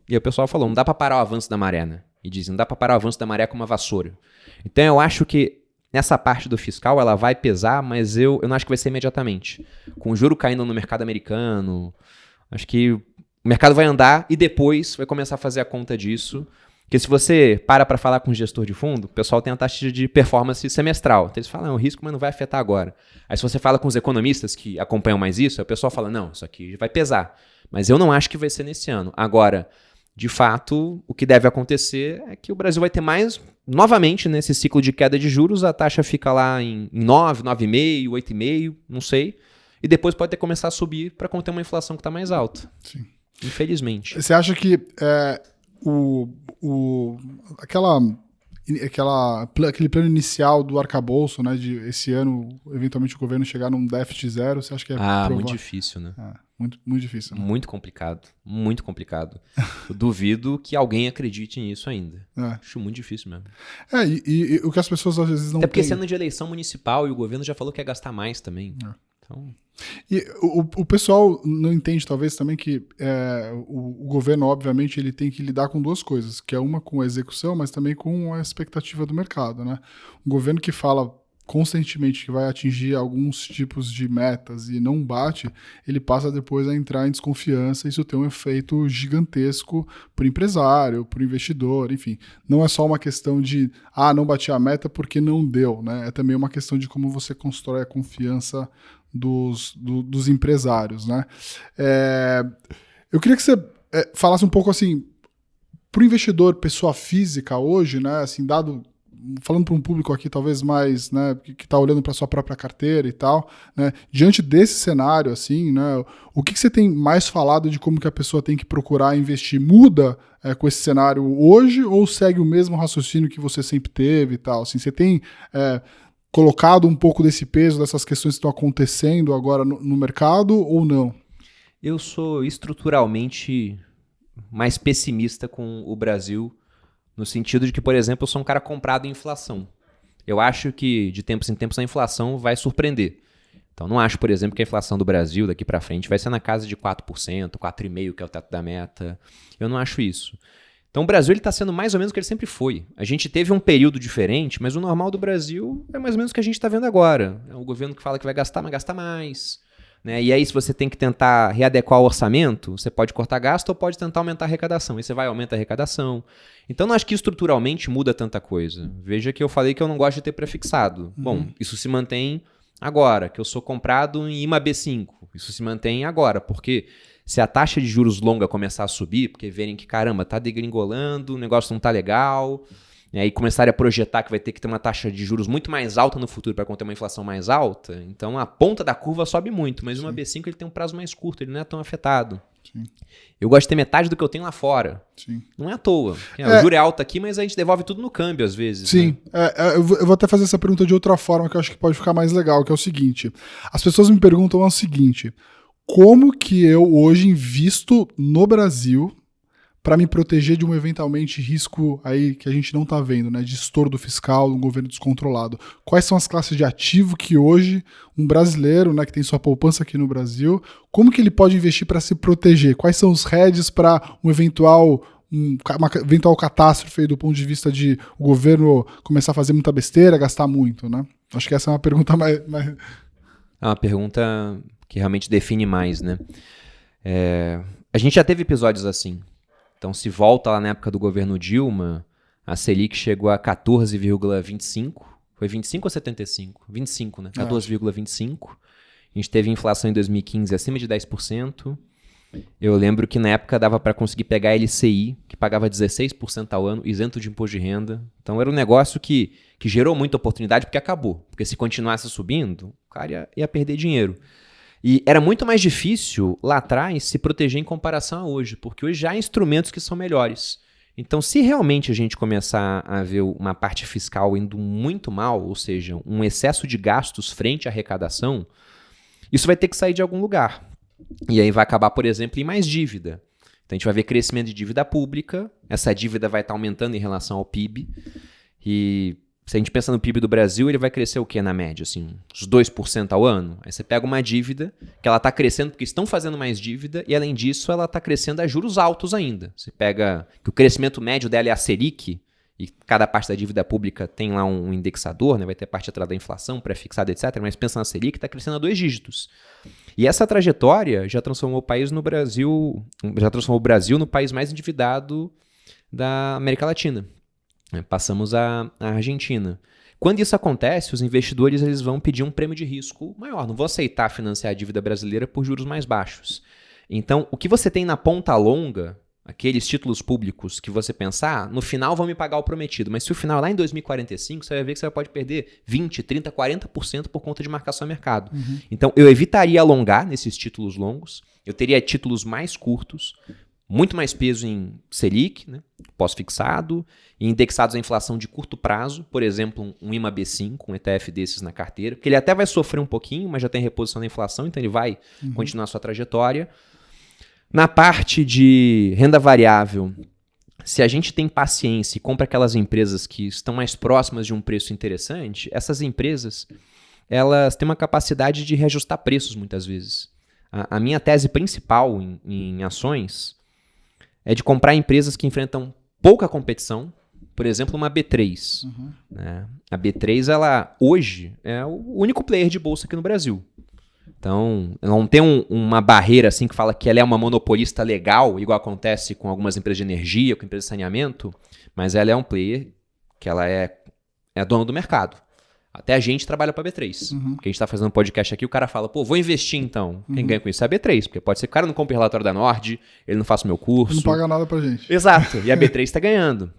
E aí o pessoal falou, não dá para parar o avanço da maré, né? E dizem, não dá para parar o avanço da maré com uma vassoura. Então eu acho que nessa parte do fiscal ela vai pesar, mas eu não acho que vai ser imediatamente. Com o juro caindo no mercado americano, acho que o mercado vai andar e depois vai começar a fazer a conta disso. Porque se você para falar com o gestor de fundo, o pessoal tem a taxa de performance semestral. Então eles falam, é um risco, mas não vai afetar agora. Aí se você fala com os economistas que acompanham mais isso, aí o pessoal fala, não, isso aqui vai pesar. Mas eu não acho que vai ser nesse ano. Agora, de fato, o que deve acontecer é que o Brasil vai ter mais, novamente, nesse ciclo de queda de juros, a taxa fica lá em 9, 9,5, 8,5, não sei. E depois pode ter que começar a subir para conter uma inflação que está mais alta. Sim. Infelizmente. Você acha que aquele plano inicial do arcabouço, né, de esse ano, eventualmente o governo chegar num déficit zero, você acha que é provável? Muito difícil, né? Muito, muito difícil. Né? Muito complicado, muito complicado. Eu duvido que alguém acredite nisso ainda. Acho muito difícil mesmo. E o que as pessoas às vezes não Até porque têm... esse ano de eleição municipal e o governo já falou que ia gastar mais também. Então... E o pessoal não entende, talvez, também que o governo, obviamente, ele tem que lidar com duas coisas, que é uma com a execução, mas também com a expectativa do mercado, né? Um governo que fala constantemente que vai atingir alguns tipos de metas e não bate, ele passa depois a entrar em desconfiança, isso tem um efeito gigantesco para o empresário, para o investidor, enfim. Não é só uma questão de, não bati a meta porque não deu, né? É também uma questão de como você constrói a confiança dos empresários, né? Eu queria que você falasse um pouco assim, para o investidor, pessoa física hoje, né? Assim, falando para um público aqui talvez mais, né, que está olhando para sua própria carteira e tal, né? Diante desse cenário, assim, né? O que você tem mais falado de como que a pessoa tem que procurar investir? Muda com esse cenário hoje ou segue o mesmo raciocínio que você sempre teve e tal? Assim, você tem colocado um pouco desse peso dessas questões que estão acontecendo agora no mercado ou não? Eu sou estruturalmente mais pessimista com o Brasil, no sentido de que, por exemplo, eu sou um cara comprado em inflação. Eu acho que, de tempos em tempos, a inflação vai surpreender. Então, não acho, por exemplo, que a inflação do Brasil, daqui para frente, vai ser na casa de 4%, 4,5%, que é o teto da meta. Eu não acho isso. Então o Brasil está sendo mais ou menos o que ele sempre foi. A gente teve um período diferente, mas o normal do Brasil é mais ou menos o que a gente está vendo agora. É um governo que fala que vai gastar, mas gasta mais. Né? E aí, se você tem que tentar readequar o orçamento, você pode cortar gasto ou pode tentar aumentar a arrecadação. E você vai aumentar a arrecadação. Então, não acho que estruturalmente muda tanta coisa. Veja que eu falei que eu não gosto de ter prefixado. Bom, isso se mantém agora, que eu sou comprado em IMAB5. Isso se mantém agora, porque se a taxa de juros longa começar a subir, porque verem que, caramba, tá degringolando, o negócio não tá legal, e começarem a projetar que vai ter que ter uma taxa de juros muito mais alta no futuro para conter uma inflação mais alta, então a ponta da curva sobe muito, mas o IMAB5 ele tem um prazo mais curto, ele não é tão afetado. Sim. Eu gosto de ter metade do que eu tenho lá fora. Sim. Não é à toa. O juro é alto aqui, mas a gente devolve tudo no câmbio às vezes. Sim. Né? Eu vou até fazer essa pergunta de outra forma, que eu acho que pode ficar mais legal, que é o seguinte. As pessoas me perguntam o seguinte: como que eu hoje invisto no Brasil para me proteger de um eventualmente risco aí que a gente não está vendo, né, de estorno fiscal, um governo descontrolado? Quais são as classes de ativo que hoje um brasileiro, né, que tem sua poupança aqui no Brasil, como que ele pode investir para se proteger? Quais são os hedges para uma eventual catástrofe aí do ponto de vista de o governo começar a fazer muita besteira, gastar muito, né? Acho que essa é uma pergunta mais... É uma pergunta que realmente define mais, né? A gente já teve episódios assim. Então, se volta lá na época do governo Dilma, a Selic chegou a 14,25. Foi 25 ou 75? 25, né? 14,25. A gente teve inflação em 2015 acima de 10%. Eu lembro que na época dava para conseguir pegar a LCI, que pagava 16% ao ano, isento de imposto de renda. Então, era um negócio que gerou muita oportunidade, porque acabou. Porque se continuasse subindo, o cara ia perder dinheiro. E era muito mais difícil lá atrás se proteger em comparação a hoje, porque hoje já há instrumentos que são melhores. Então, se realmente a gente começar a ver uma parte fiscal indo muito mal, ou seja, um excesso de gastos frente à arrecadação, isso vai ter que sair de algum lugar. E aí vai acabar, por exemplo, em mais dívida. Então, a gente vai ver crescimento de dívida pública, essa dívida vai estar aumentando em relação ao PIB, e se a gente pensa no PIB do Brasil, ele vai crescer o quê na média? Assim, uns 2% ao ano? Aí você pega uma dívida que ela está crescendo porque estão fazendo mais dívida e, além disso, ela está crescendo a juros altos ainda. Você pega que o crescimento médio dela é a Selic e cada parte da dívida pública tem lá um indexador, né? Vai ter parte atrás da inflação, pré-fixada, etc. Mas pensa na Selic, está crescendo a 2 dígitos. E essa trajetória já transformou o Brasil no país mais endividado da América Latina. Passamos a Argentina. Quando isso acontece, os investidores eles vão pedir um prêmio de risco maior. Não vão aceitar financiar a dívida brasileira por juros mais baixos. Então, o que você tem na ponta longa, aqueles títulos públicos que você pensar, no final vão me pagar o prometido. Mas se o final lá em 2045, você vai ver que você pode perder 20%, 30%, 40% por conta de marcação a mercado. Uhum. Então, eu evitaria alongar nesses títulos longos. Eu teria títulos mais curtos, muito mais peso em Selic, né, pós-fixado, e indexados à inflação de curto prazo, por exemplo, um IMAB5, um ETF desses na carteira, porque ele até vai sofrer um pouquinho, mas já tem reposição da inflação, então ele vai continuar sua trajetória. Na parte de renda variável, se a gente tem paciência e compra aquelas empresas que estão mais próximas de um preço interessante, essas empresas elas têm uma capacidade de reajustar preços muitas vezes. A minha tese principal em ações é de comprar empresas que enfrentam pouca competição, por exemplo, uma B3. Né? A B3, ela hoje é o único player de bolsa aqui no Brasil. Então, ela não tem uma barreira assim que fala que ela é uma monopolista legal, igual acontece com algumas empresas de energia, com empresas de saneamento, mas ela é um player que ela é dona do mercado. Até a gente trabalha para a B3. Porque a gente está fazendo um podcast aqui, o cara fala, pô, vou investir então. Quem ganha com isso é a B3, porque pode ser que o cara não compre relatório da Nord, ele não faça o meu curso. Ele não paga nada pra gente. Exato, e a B3 está ganhando.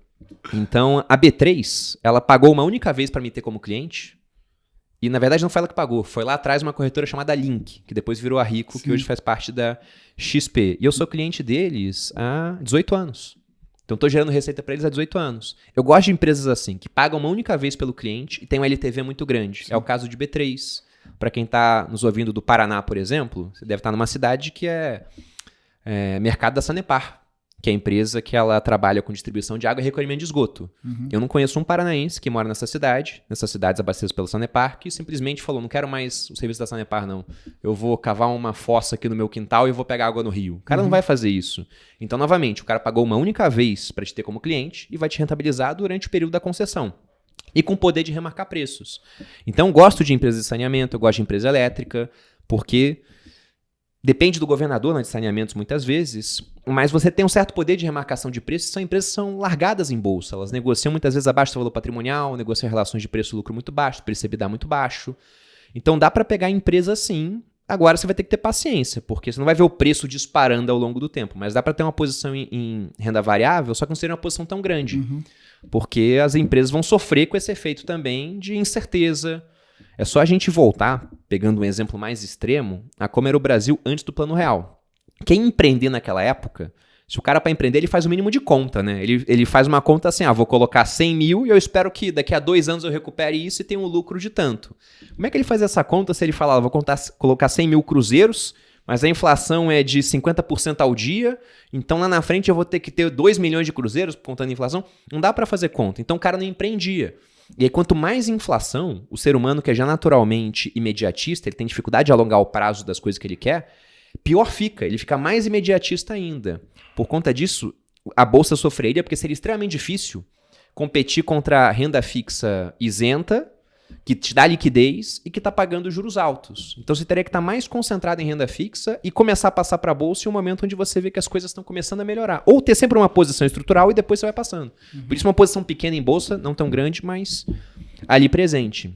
Então, a B3, ela pagou uma única vez para me ter como cliente, e na verdade não foi ela que pagou, foi lá atrás uma corretora chamada Link, que depois virou a Rico, que hoje faz parte da XP. E eu sou cliente deles há 18 anos. Então, estou gerando receita para eles há 18 anos. Eu gosto de empresas assim, que pagam uma única vez pelo cliente e tem um LTV muito grande. Sim. É o caso de B3. Para quem está nos ouvindo do Paraná, por exemplo, você deve estar numa cidade que é mercado da Sanepar, que é a empresa que ela trabalha com distribuição de água e recolhimento de esgoto. Eu não conheço um paranaense que mora nessas cidades abastecidas pela Sanepar, que simplesmente falou, não quero mais o serviço da Sanepar, não. Eu vou cavar uma fossa aqui no meu quintal e vou pegar água no rio. O cara não vai fazer isso. Então, novamente, o cara pagou uma única vez para te ter como cliente e vai te rentabilizar durante o período da concessão. E com poder de remarcar preços. Então, eu gosto de empresas de saneamento, eu gosto de empresa elétrica, porque depende do governador, né, de saneamentos muitas vezes, mas você tem um certo poder de remarcação de preços. São empresas que são largadas em bolsa. Elas negociam muitas vezes abaixo do valor patrimonial, negociam relações de preço-lucro muito baixo, preço EBITDA muito baixo. Então dá para pegar empresa assim. Agora você vai ter que ter paciência, porque você não vai ver o preço disparando ao longo do tempo, mas dá para ter uma posição em renda variável, só que não seria uma posição tão grande, porque as empresas vão sofrer com esse efeito também de incerteza. É só a gente voltar, pegando um exemplo mais extremo, a como era o Brasil antes do Plano Real. Quem empreender naquela época, se o cara para empreender, ele faz o mínimo de conta, né? Ele faz uma conta assim, vou colocar 100 mil e eu espero que daqui a 2 anos eu recupere isso e tenha um lucro de tanto. Como é que ele faz essa conta se ele falar, vou colocar 100 mil cruzeiros, mas a inflação é de 50% ao dia, então lá na frente eu vou ter que ter 2 milhões de cruzeiros contando a inflação? Não dá para fazer conta. Então o cara não empreendia. E aí, quanto mais inflação, o ser humano que é já naturalmente imediatista, ele tem dificuldade de alongar o prazo das coisas que ele quer, pior fica, ele fica mais imediatista ainda. Por conta disso, a bolsa sofreria, porque seria extremamente difícil competir contra a renda fixa isenta, que te dá liquidez e que está pagando juros altos. Então você teria que estar mais concentrado em renda fixa e começar a passar para a bolsa em um momento onde você vê que as coisas estão começando a melhorar. Ou ter sempre uma posição estrutural e depois você vai passando. Por isso uma posição pequena em bolsa, não tão grande, mas ali presente.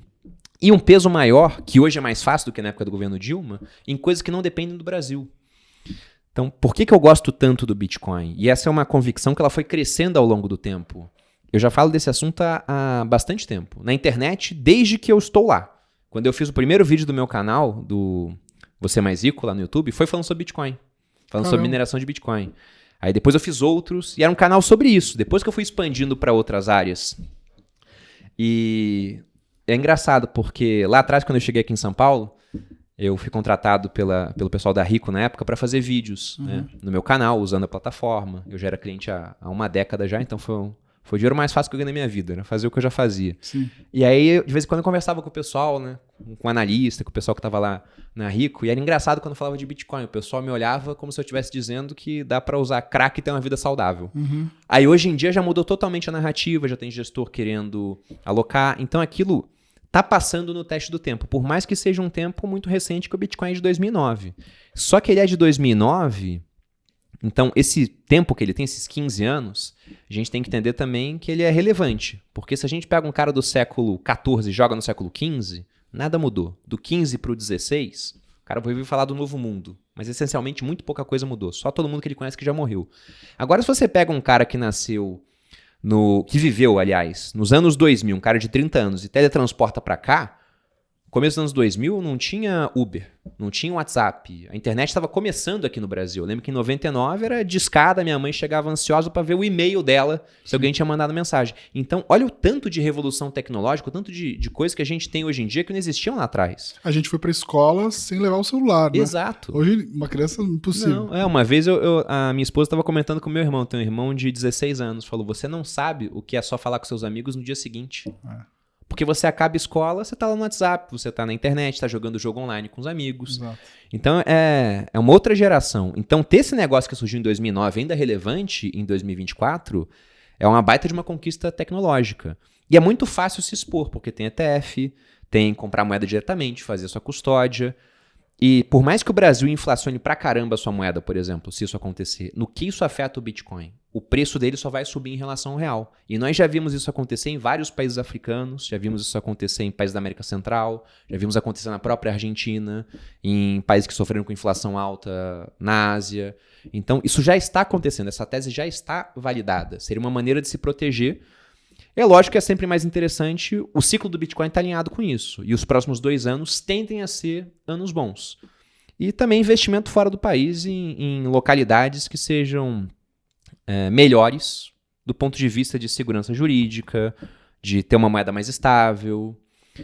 E um peso maior, que hoje é mais fácil do que na época do governo Dilma, em coisas que não dependem do Brasil. Então, por que eu gosto tanto do Bitcoin? E essa é uma convicção que ela foi crescendo ao longo do tempo. Eu já falo desse assunto há bastante tempo. Na internet, desde que eu estou lá. Quando eu fiz o primeiro vídeo do meu canal, do Você Mais Rico, lá no YouTube, foi falando sobre Bitcoin. Falando sobre mineração de Bitcoin. Aí depois eu fiz outros, e era um canal sobre isso. Depois que eu fui expandindo para outras áreas. E é engraçado, porque lá atrás, quando eu cheguei aqui em São Paulo, eu fui contratado pelo pessoal da Rico na época para fazer vídeos, né, no meu canal, usando a plataforma. Eu já era cliente há uma década já, então foi o dinheiro mais fácil que eu ganhei na minha vida, né? Fazer o que eu já fazia. Sim. E aí, de vez em quando, eu conversava com o pessoal, né? Com o analista, com o pessoal que estava lá na Rico. E era engraçado quando eu falava de Bitcoin. O pessoal me olhava como se eu estivesse dizendo que dá para usar crack e ter uma vida saudável. Aí, hoje em dia, já mudou totalmente a narrativa. Já tem gestor querendo alocar. Então, aquilo tá passando no teste do tempo. Por mais que seja um tempo muito recente, que o Bitcoin é de 2009. Só que ele é de 2009... Então, esse tempo que ele tem, esses 15 anos, a gente tem que entender também que ele é relevante. Porque se a gente pega um cara do século XIV e joga no século XV, nada mudou. Do 15 para o 16, o cara vai ouvir falar do novo mundo. Mas, essencialmente, muito pouca coisa mudou. Só todo mundo que ele conhece que já morreu. Agora, se você pega um cara que nasceu, que viveu, aliás, nos anos 2000, um cara de 30 anos, e teletransporta para cá, no começo dos anos 2000 não tinha Uber, não tinha WhatsApp. A internet estava começando aqui no Brasil. Eu lembro que em 99 era discada, minha mãe chegava ansiosa para ver o e-mail dela, se alguém tinha mandado mensagem. Então, olha o tanto de revolução tecnológica, o tanto de coisa que a gente tem hoje em dia que não existiam lá atrás. A gente foi para escola sem levar o celular, né? Exato. Hoje, uma criança, impossível. Não, uma vez a minha esposa estava comentando com o meu irmão, tem um irmão de 16 anos, falou, você não sabe o que é só falar com seus amigos no dia seguinte. Porque você acaba a escola, você tá lá no WhatsApp, você tá na internet, tá jogando jogo online com os amigos. Exato. Então, é uma outra geração. Então, ter esse negócio que surgiu em 2009 ainda relevante em 2024 é uma baita de uma conquista tecnológica. E é muito fácil se expor, porque tem ETF, tem comprar moeda diretamente, fazer sua custódia. E por mais que o Brasil inflacione pra caramba a sua moeda, por exemplo, se isso acontecer, no que isso afeta o Bitcoin? O preço dele só vai subir em relação ao real. E nós já vimos isso acontecer em vários países africanos, já vimos isso acontecer em países da América Central, já vimos acontecer na própria Argentina, em países que sofreram com inflação alta na Ásia. Então, isso já está acontecendo, essa tese já está validada. Seria uma maneira de se proteger. É lógico que é sempre mais interessante, o ciclo do Bitcoin está alinhado com isso. E os próximos 2 anos tendem a ser anos bons. E também investimento fora do país em localidades que sejam melhores do ponto de vista de segurança jurídica, de ter uma moeda mais estável,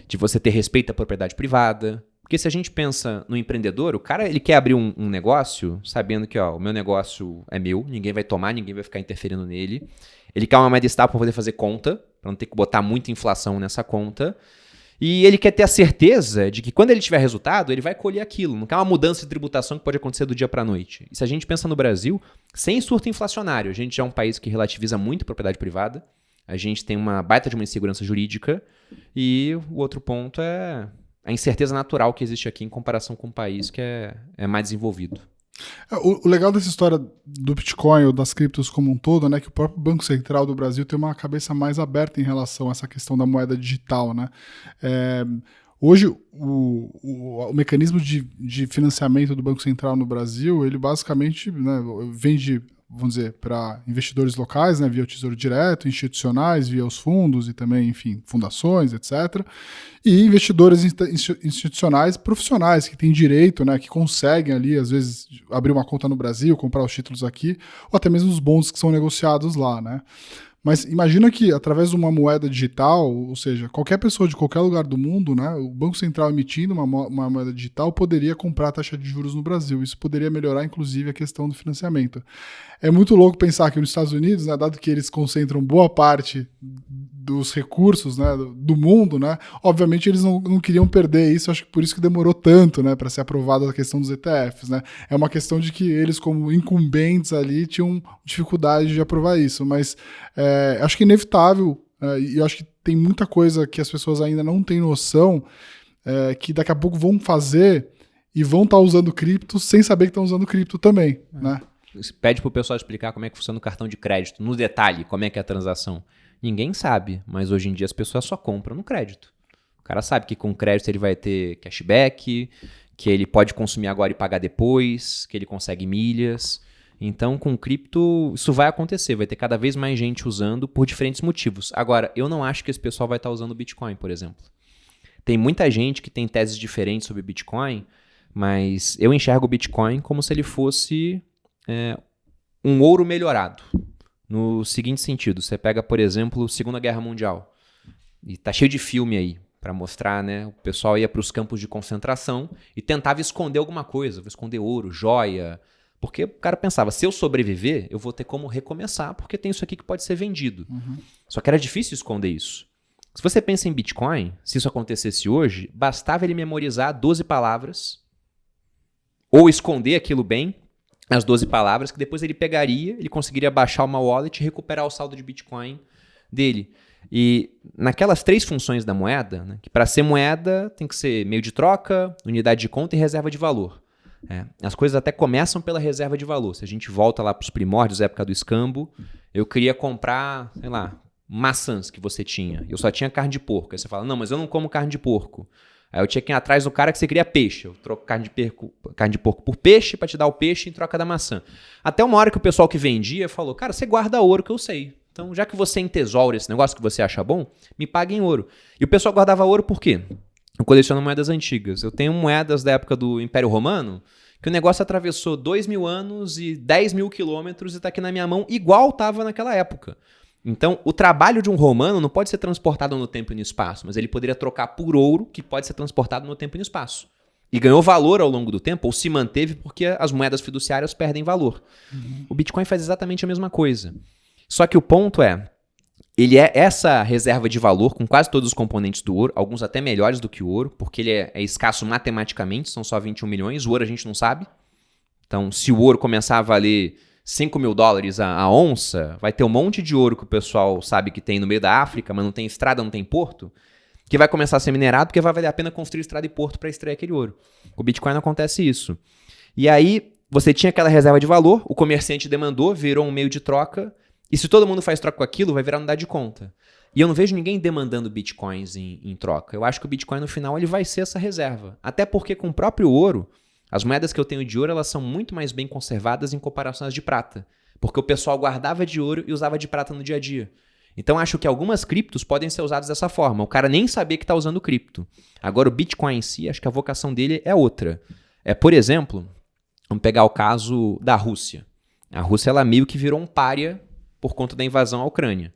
de você ter respeito à propriedade privada. Porque se a gente pensa no empreendedor, o cara ele quer abrir um negócio sabendo que o meu negócio é meu, ninguém vai tomar, ninguém vai ficar interferindo nele. Ele quer uma moeda estável para poder fazer conta, para não ter que botar muita inflação nessa conta. E ele quer ter a certeza de que quando ele tiver resultado, ele vai colher aquilo. Não quer uma mudança de tributação que pode acontecer do dia para a noite. E se a gente pensa no Brasil, sem surto inflacionário, a gente já é um país que relativiza muito a propriedade privada, a gente tem uma baita de uma insegurança jurídica, e o outro ponto é a incerteza natural que existe aqui em comparação com um país que é mais desenvolvido. O legal dessa história do Bitcoin ou das criptos como um todo, né, que o próprio Banco Central do Brasil tem uma cabeça mais aberta em relação a essa questão da moeda digital, né? Hoje, o mecanismo de financiamento do Banco Central no Brasil, ele basicamente, né, vende, vamos dizer, para investidores locais, né, via o Tesouro Direto, institucionais, via os fundos e também, enfim, fundações, etc. E investidores institucionais profissionais que têm direito, né, que conseguem ali, às vezes, abrir uma conta no Brasil, comprar os títulos aqui, ou até mesmo os bons que são negociados lá, né? Mas imagina que, através de uma moeda digital, ou seja, qualquer pessoa de qualquer lugar do mundo, né, o Banco Central emitindo uma moeda digital poderia comprar a taxa de juros no Brasil. Isso poderia melhorar, inclusive, a questão do financiamento. É muito louco pensar que nos Estados Unidos, né, dado que eles concentram boa parte dos recursos, né, do mundo, né, obviamente eles não queriam perder isso, acho que por isso que demorou tanto, né, para ser aprovada a questão dos ETFs, né. É uma questão de que eles, como incumbentes ali, tinham dificuldade de aprovar isso, mas acho que é inevitável, e eu acho que tem muita coisa que as pessoas ainda não têm noção, que daqui a pouco vão fazer e vão estar usando cripto sem saber que estão usando cripto também, né. Pede pro pessoal explicar como é que funciona o cartão de crédito, no detalhe, como é que é a transação. Ninguém sabe, mas hoje em dia as pessoas só compram no crédito. O cara sabe que com crédito ele vai ter cashback, que ele pode consumir agora e pagar depois, que ele consegue milhas. Então, com cripto, isso vai acontecer, vai ter cada vez mais gente usando por diferentes motivos. Agora, eu não acho que esse pessoal vai estar usando o Bitcoin, por exemplo. Tem muita gente que tem teses diferentes sobre Bitcoin, mas eu enxergo o Bitcoin como se ele fosse um ouro melhorado. No seguinte sentido, você pega, por exemplo, Segunda Guerra Mundial, e tá cheio de filme aí, para mostrar, né? O pessoal ia para os campos de concentração e tentava esconder alguma coisa, vou esconder ouro, joia, porque o cara pensava, se eu sobreviver, eu vou ter como recomeçar, porque tem isso aqui que pode ser vendido. Uhum. Só que era difícil esconder isso. Se você pensa em Bitcoin, se isso acontecesse hoje, bastava ele memorizar 12 palavras, ou esconder aquilo bem, as 12 palavras, que depois ele pegaria, ele conseguiria baixar uma wallet e recuperar o saldo de Bitcoin dele. E naquelas 3 funções da moeda, né, que para ser moeda tem que ser meio de troca, unidade de conta e reserva de valor. As coisas até começam pela reserva de valor. Se a gente volta lá para os primórdios, época do escambo, eu queria comprar, sei lá, maçãs que você tinha. Eu só tinha carne de porco. Aí você fala, não, mas eu não como carne de porco. Aí eu tinha que ir atrás do cara que você queria peixe. Eu troco carne de porco por peixe para te dar o peixe em troca da maçã. Até uma hora que o pessoal que vendia falou, cara, você guarda ouro que eu sei. Então, já que você entesoura esse negócio que você acha bom, me paga em ouro. E o pessoal guardava ouro por quê? Eu coleciono moedas antigas. Eu tenho moedas da época do Império Romano, que o negócio atravessou 2.000 anos e 10.000 quilômetros e está aqui na minha mão, igual estava naquela época. Então, o trabalho de um romano não pode ser transportado no tempo e no espaço, mas ele poderia trocar por ouro, que pode ser transportado no tempo e no espaço. E ganhou valor ao longo do tempo, ou se manteve porque as moedas fiduciárias perdem valor. Uhum. O Bitcoin faz exatamente a mesma coisa. Só que o ponto ele é essa reserva de valor com quase todos os componentes do ouro, alguns até melhores do que o ouro, porque ele é escasso matematicamente, são só 21 milhões, o ouro a gente não sabe. Então, se o ouro começar a valer $5.000 a onça, vai ter um monte de ouro que o pessoal sabe que tem no meio da África, mas não tem estrada, não tem porto, que vai começar a ser minerado porque vai valer a pena construir estrada e porto para extrair aquele ouro. Com o Bitcoin não acontece isso. E aí, você tinha aquela reserva de valor, o comerciante demandou, virou um meio de troca, e se todo mundo faz troca com aquilo, vai virar unidade de conta. E eu não vejo ninguém demandando bitcoins em troca. Eu acho que o Bitcoin, no final, ele vai ser essa reserva. Até porque com o próprio ouro, as moedas que eu tenho de ouro, elas são muito mais bem conservadas em comparação às de prata. Porque o pessoal guardava de ouro e usava de prata no dia a dia. Então, acho que algumas criptos podem ser usadas dessa forma. O cara nem sabia que está usando cripto. Agora, o Bitcoin em si, acho que a vocação dele é outra. Por exemplo, vamos pegar o caso da Rússia. A Rússia, ela meio que virou um pária por conta da invasão à Ucrânia.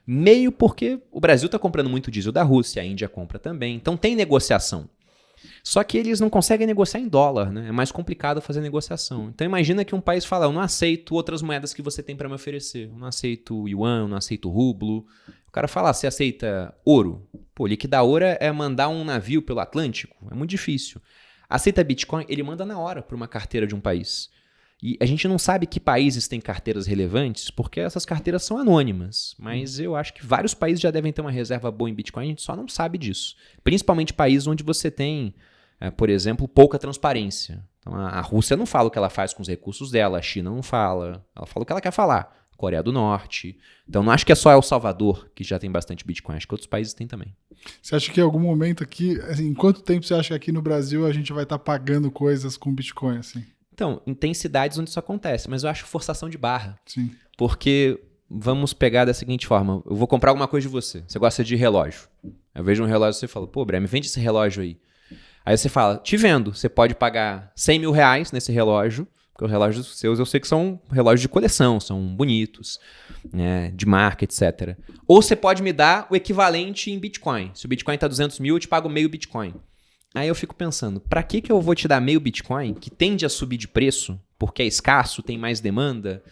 Meio porque o Brasil está comprando muito diesel da Rússia, a Índia compra também. Então, tem negociação. Só que eles não conseguem negociar em dólar, né? É mais complicado fazer negociação. Então imagina que um país fala, eu não aceito outras moedas que você tem para me oferecer. Eu não aceito yuan, eu não aceito rublo. O cara fala, você aceita ouro? Pô, liquidar ouro é mandar um navio pelo Atlântico. É muito difícil. Aceita Bitcoin? Ele manda na hora para uma carteira de um país. E a gente não sabe que países têm carteiras relevantes, porque essas carteiras são anônimas. Mas eu acho que vários países já devem ter uma reserva boa em Bitcoin, a gente só não sabe disso. Principalmente países onde você tem, por exemplo, pouca transparência. Então, a Rússia não fala o que ela faz com os recursos dela, a China não fala, ela fala o que ela quer falar. Coreia do Norte. Então, não acho que é só El Salvador que já tem bastante Bitcoin, acho que outros países têm também. Você acha que em algum momento aqui, assim, em quanto tempo você acha que aqui no Brasil a gente vai estar pagando coisas com Bitcoin, assim? Então, tem cidades onde isso acontece, mas eu acho forçação de barra. Sim. Porque vamos pegar da seguinte forma, eu vou comprar alguma coisa de você, você gosta de relógio. Eu vejo um relógio e você fala, pô, Breno, vende esse relógio aí. Aí você fala, te vendo, você pode pagar 100 mil reais nesse relógio, porque os relógios seus eu sei que são relógios de coleção, são bonitos, né, de marca, etc. Ou você pode me dar o equivalente em Bitcoin. Se o Bitcoin está 200 mil, eu te pago meio Bitcoin. Aí eu fico pensando, para que eu vou te dar meio Bitcoin, que tende a subir de preço, porque é escasso, tem mais demanda,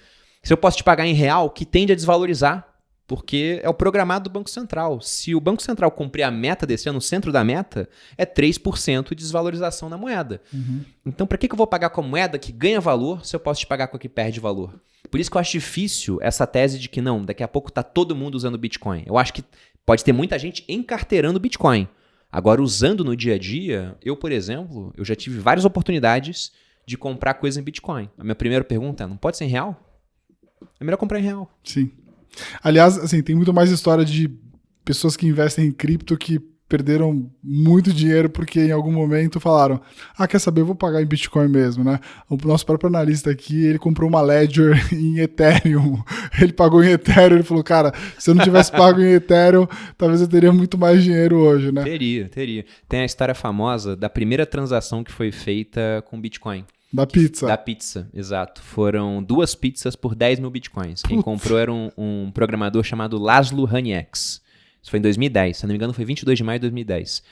se eu posso te pagar em real, que tende a desvalorizar, porque é o programado do Banco Central. Se o Banco Central cumprir a meta desse ano, o centro da meta, é 3% de desvalorização na moeda. Uhum. Então, para que eu vou pagar com a moeda que ganha valor, se eu posso te pagar com a que perde valor? Por isso que eu acho difícil essa tese de que não, daqui a pouco está todo mundo usando Bitcoin. Eu acho que pode ter muita gente encarteirando Bitcoin. Agora, usando no dia a dia, eu, por exemplo, eu já tive várias oportunidades de comprar coisa em Bitcoin. A minha primeira pergunta é, não pode ser em real? É melhor comprar em real. Sim. Aliás, assim, tem muito mais história de pessoas que investem em cripto que perderam muito dinheiro porque em algum momento falaram, quer saber, eu vou pagar em Bitcoin mesmo, né? O nosso próprio analista aqui, ele comprou uma Ledger em Ethereum, ele pagou em Ethereum, ele falou, cara, se eu não tivesse pago em Ethereum, talvez eu teria muito mais dinheiro hoje, né? Teria. Tem a história famosa da primeira transação que foi feita com Bitcoin. Da pizza. Da pizza, exato. Foram 2 pizzas por 10 mil Bitcoins. Quem comprou era um programador chamado Laszlo Haniex. Isso foi em 2010, se não me engano foi 22 de maio de 2010.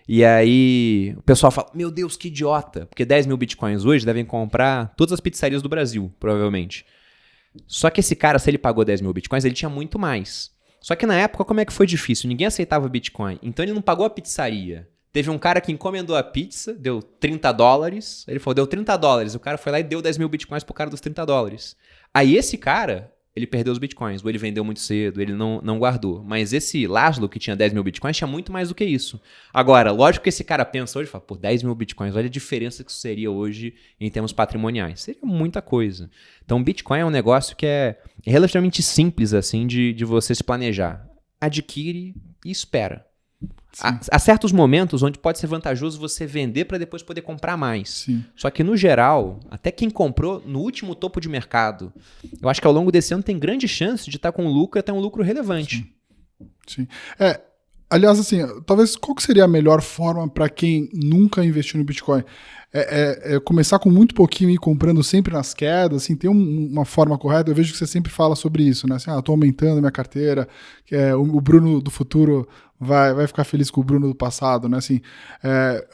E aí o pessoal fala, meu Deus, que idiota, porque 10 mil Bitcoins hoje devem comprar todas as pizzarias do Brasil, provavelmente. Só que esse cara, se ele pagou 10 mil Bitcoins, ele tinha muito mais. Só que na época, como é que foi difícil? Ninguém aceitava Bitcoin, então ele não pagou a pizzaria. Teve um cara que encomendou a pizza, deu $30, ele falou, deu $30, o cara foi lá e deu 10 mil Bitcoins pro cara dos $30. Aí esse cara, ele perdeu os Bitcoins, ou ele vendeu muito cedo, ele não guardou. Mas esse Laszlo, que tinha 10 mil Bitcoins, tinha muito mais do que isso. Agora, lógico que esse cara pensa hoje, fala, pô, 10 mil Bitcoins, olha a diferença que isso seria hoje em termos patrimoniais. Seria muita coisa. Então, Bitcoin é um negócio que é relativamente simples, assim, de você se planejar. Adquire e espera. Há certos momentos onde pode ser vantajoso você vender para depois poder comprar mais. Sim. Só que, no geral, até quem comprou no último topo de mercado, eu acho que ao longo desse ano tem grande chance de estar com lucro, até um lucro relevante. Sim. Aliás, assim, talvez qual que seria a melhor forma para quem nunca investiu no Bitcoin? É começar com muito pouquinho e ir comprando sempre nas quedas, assim, tem uma forma correta? Eu vejo que você sempre fala sobre isso, né? Assim, tô aumentando minha carteira, o Bruno do futuro vai ficar feliz com o Bruno do passado, né? Assim,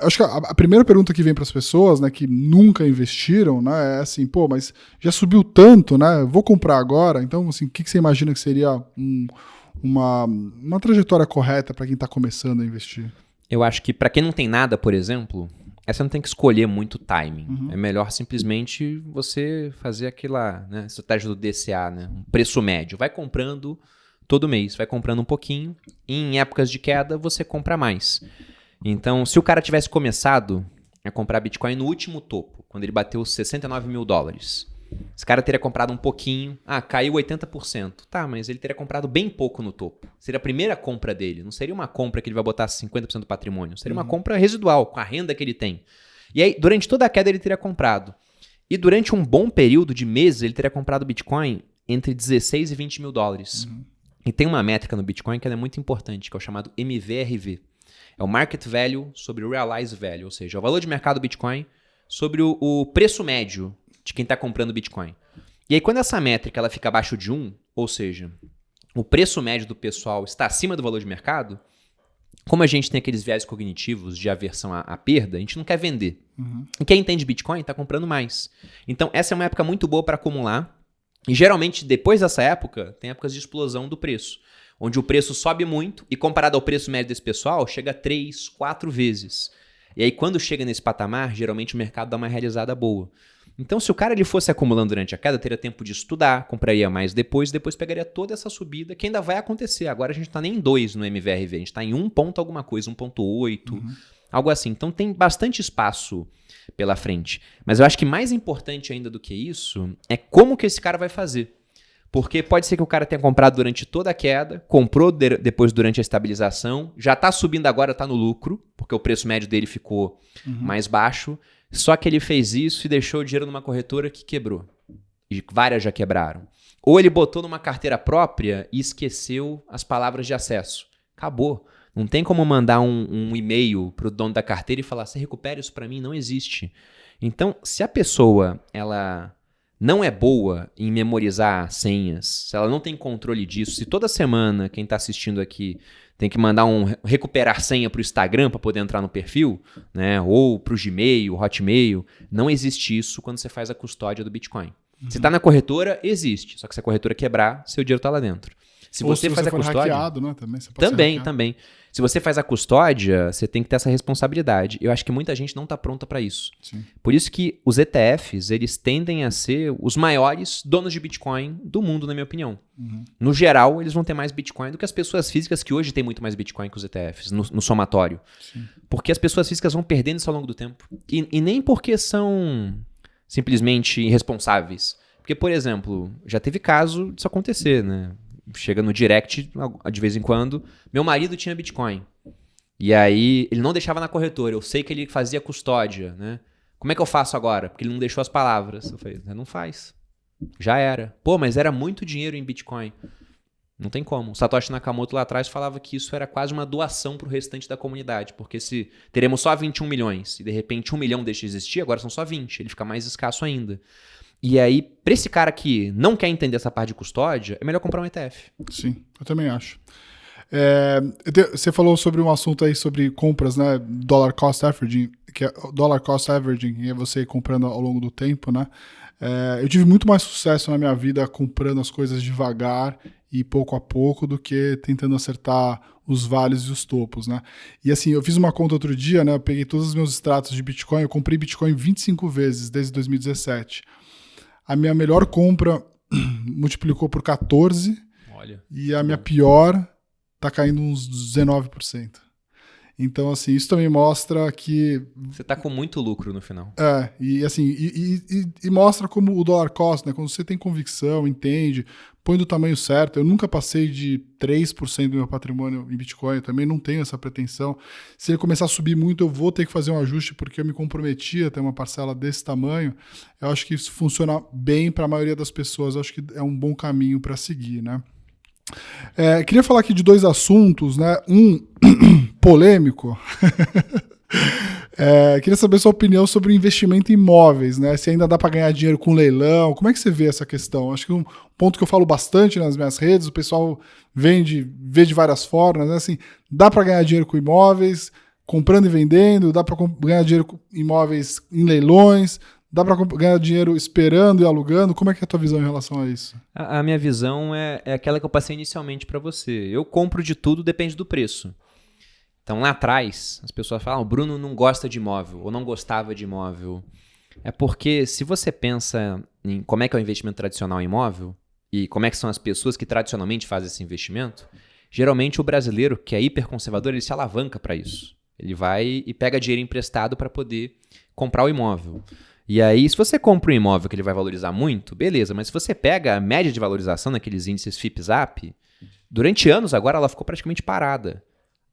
acho que a primeira pergunta que vem para as pessoas, né, que nunca investiram, né, é assim, pô, mas já subiu tanto, né? Vou comprar agora. Então, assim, o que você imagina que seria uma trajetória correta para quem está começando a investir? Eu acho que para quem não tem nada, por exemplo, você não tem que escolher muito timing. Uhum. É melhor simplesmente você fazer aquela, né, estratégia do DCA, né, um preço médio. Vai comprando todo mês, vai comprando um pouquinho. E em épocas de queda, você compra mais. Então, se o cara tivesse começado a comprar Bitcoin no último topo, quando ele bateu os $69 mil, esse cara teria comprado um pouquinho, caiu 80%. Tá, mas ele teria comprado bem pouco no topo. Seria a primeira compra dele. Não seria uma compra que ele vai botar 50% do patrimônio. Seria uma compra residual, com a renda que ele tem. E aí, durante toda a queda, ele teria comprado. E durante um bom período de meses, ele teria comprado Bitcoin entre 16 e 20 mil dólares. E tem uma métrica no Bitcoin que é muito importante, que é o chamado MVRV. É o Market Value sobre o Realized Value, ou seja, o valor de mercado do Bitcoin sobre o preço médio de quem está comprando Bitcoin. E aí, quando essa métrica ela fica abaixo de 1, ou seja, o preço médio do pessoal está acima do valor de mercado, como a gente tem aqueles viés cognitivos de aversão à perda, a gente não quer vender. E quem entende Bitcoin está comprando mais. Então, essa é uma época muito boa para acumular. E geralmente, depois dessa época, tem épocas de explosão do preço, onde o preço sobe muito e comparado ao preço médio desse pessoal, chega a 3, 4 vezes. E aí, quando chega nesse patamar, geralmente o mercado dá uma realizada boa. Então, se o cara ele fosse acumulando durante a queda, teria tempo de estudar, compraria mais depois pegaria toda essa subida, que ainda vai acontecer. Agora a gente não está nem em 2 no MVRV, a gente está em 1 ponto alguma coisa, 1,8, algo assim. Então, tem bastante espaço pela frente. Mas eu acho que mais importante ainda do que isso é como que esse cara vai fazer. Porque pode ser que o cara tenha comprado durante toda a queda, comprou depois durante a estabilização, já está subindo agora, está no lucro, porque o preço médio dele ficou mais baixo, só que ele fez isso e deixou o dinheiro numa corretora que quebrou. E várias já quebraram. Ou ele botou numa carteira própria e esqueceu as palavras de acesso. Acabou. Não tem como mandar um e-mail para o dono da carteira e falar, você recupera isso para mim? Não existe. Então, se a pessoa ela não é boa em memorizar senhas, se ela não tem controle disso, se toda semana quem está assistindo aqui tem que mandar recuperar senha para o Instagram para poder entrar no perfil, né? Ou para o Gmail, Hotmail, não existe isso quando você faz a custódia do Bitcoin. Se está na corretora, existe. Só que se a corretora quebrar, seu dinheiro está lá dentro. Se você faz a custódia... hackeado, né? Também você pode ser hackeado. Também. Se você faz a custódia, você tem que ter essa responsabilidade. Eu acho que muita gente não está pronta para isso. Sim. Por isso que os ETFs, eles tendem a ser os maiores donos de Bitcoin do mundo, na minha opinião. No geral, eles vão ter mais Bitcoin do que as pessoas físicas, que hoje têm muito mais Bitcoin que os ETFs, no somatório. Sim. Porque as pessoas físicas vão perdendo isso ao longo do tempo. E nem porque são simplesmente irresponsáveis. Porque, por exemplo, já teve caso disso acontecer, né? Chega no direct de vez em quando, meu marido tinha Bitcoin. E aí, ele não deixava na corretora. Eu sei que ele fazia custódia, né? Como é que eu faço agora? Porque ele não deixou as palavras. Eu falei, não faz. Já era. Pô, mas era muito dinheiro em Bitcoin. Não tem como. O Satoshi Nakamoto lá atrás falava que isso era quase uma doação para o restante da comunidade. Porque se teremos só 21 milhões e de repente 1 milhão deixa de existir, agora são só 20. Ele fica mais escasso ainda. E aí, para esse cara que não quer entender essa parte de custódia, é melhor comprar um ETF. Sim, eu também acho. Você falou sobre um assunto aí sobre compras, né? Dollar cost averaging, que é dollar cost averaging, é você ir comprando ao longo do tempo, né? Eu tive muito mais sucesso na minha vida comprando as coisas devagar e pouco a pouco do que tentando acertar os vales e os topos, né? E assim, eu fiz uma conta outro dia, né? Eu peguei todos os meus extratos de Bitcoin, eu comprei Bitcoin 25 vezes desde 2017. A minha melhor compra multiplicou por 14. Olha, e a minha pior tá caindo uns 19%. Então, assim, isso também mostra que... Você tá com muito lucro no final. E assim, e mostra como o dollar cost, né? Quando você tem convicção, entende, põe do tamanho certo. Eu nunca passei de 3% do meu patrimônio em Bitcoin, eu também não tenho essa pretensão. Se ele começar a subir muito, eu vou ter que fazer um ajuste, porque eu me comprometi a ter uma parcela desse tamanho. Eu acho que isso funciona bem para a maioria das pessoas, eu acho que é um bom caminho para seguir, né? Queria falar aqui de 2 assuntos, né? Um polêmico. Queria saber sua opinião sobre o investimento em imóveis, né? Se ainda dá para ganhar dinheiro com leilão, como é que você vê essa questão? Acho que um ponto que eu falo bastante nas minhas redes, o pessoal vê de várias formas, né? Assim, dá para ganhar dinheiro com imóveis, comprando e vendendo, dá para ganhar dinheiro com imóveis em leilões, dá para ganhar dinheiro esperando e alugando? Como é que é a tua visão em relação a isso? A minha visão é aquela que eu passei inicialmente para você. Eu compro de tudo, depende do preço. Então, lá atrás, as pessoas falam, o Bruno não gosta de imóvel, ou não gostava de imóvel. É porque, se você pensa em como é que é o investimento tradicional em imóvel, e como é que são as pessoas que tradicionalmente fazem esse investimento, geralmente o brasileiro, que é hiperconservador, ele se alavanca para isso. Ele vai e pega dinheiro emprestado para poder comprar o imóvel. E aí, se você compra um imóvel que ele vai valorizar muito, beleza, mas se você pega a média de valorização naqueles índices FIPZAP, durante anos agora ela ficou praticamente parada.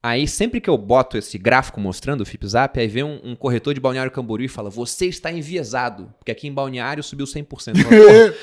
Aí, sempre que eu boto esse gráfico mostrando o FIPZAP, aí vem um corretor de Balneário Camboriú e fala, você está enviesado, porque aqui em Balneário subiu 100%.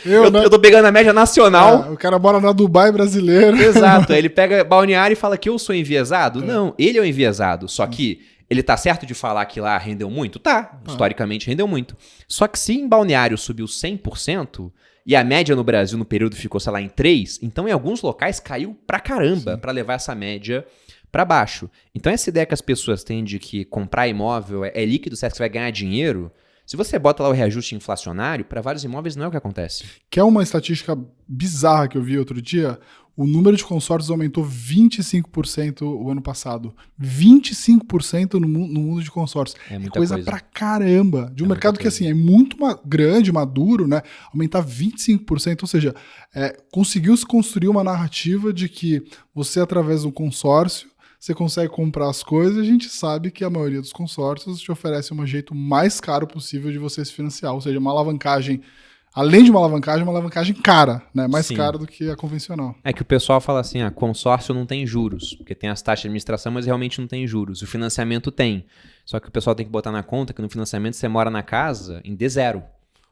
Eu tô pegando a média nacional. O cara mora na Dubai brasileira. Exato, aí ele pega Balneário e fala que eu sou enviesado. Não, ele é o enviesado, só que ele tá certo de falar que lá rendeu muito? Tá, historicamente rendeu muito. Só que se em Balneário subiu 100%, e a média no Brasil no período ficou, sei lá, em 3%, então em alguns locais caiu pra caramba para levar essa média para baixo. Então essa ideia que as pessoas têm de que comprar imóvel é líquido, certo? Que você vai ganhar dinheiro. Se você bota lá o reajuste inflacionário, para vários imóveis não é o que acontece. Que é uma estatística bizarra que eu vi outro dia. O número de consórcios aumentou 25% o ano passado. 25% no mundo de consórcios. É muita coisa pra caramba. De um mercado que assim, é muito grande, maduro, né? Aumentar 25%. Ou seja, conseguiu-se construir uma narrativa de que você, através do consórcio, você consegue comprar as coisas, e a gente sabe que a maioria dos consórcios te oferece um jeito mais caro possível de você se financiar. Ou seja, uma alavancagem, além de uma alavancagem cara, né? Mais cara do que a convencional. É que o pessoal fala assim, consórcio não tem juros, porque tem as taxas de administração, mas realmente não tem juros. O financiamento tem. Só que o pessoal tem que botar na conta que no financiamento você mora na casa em D0.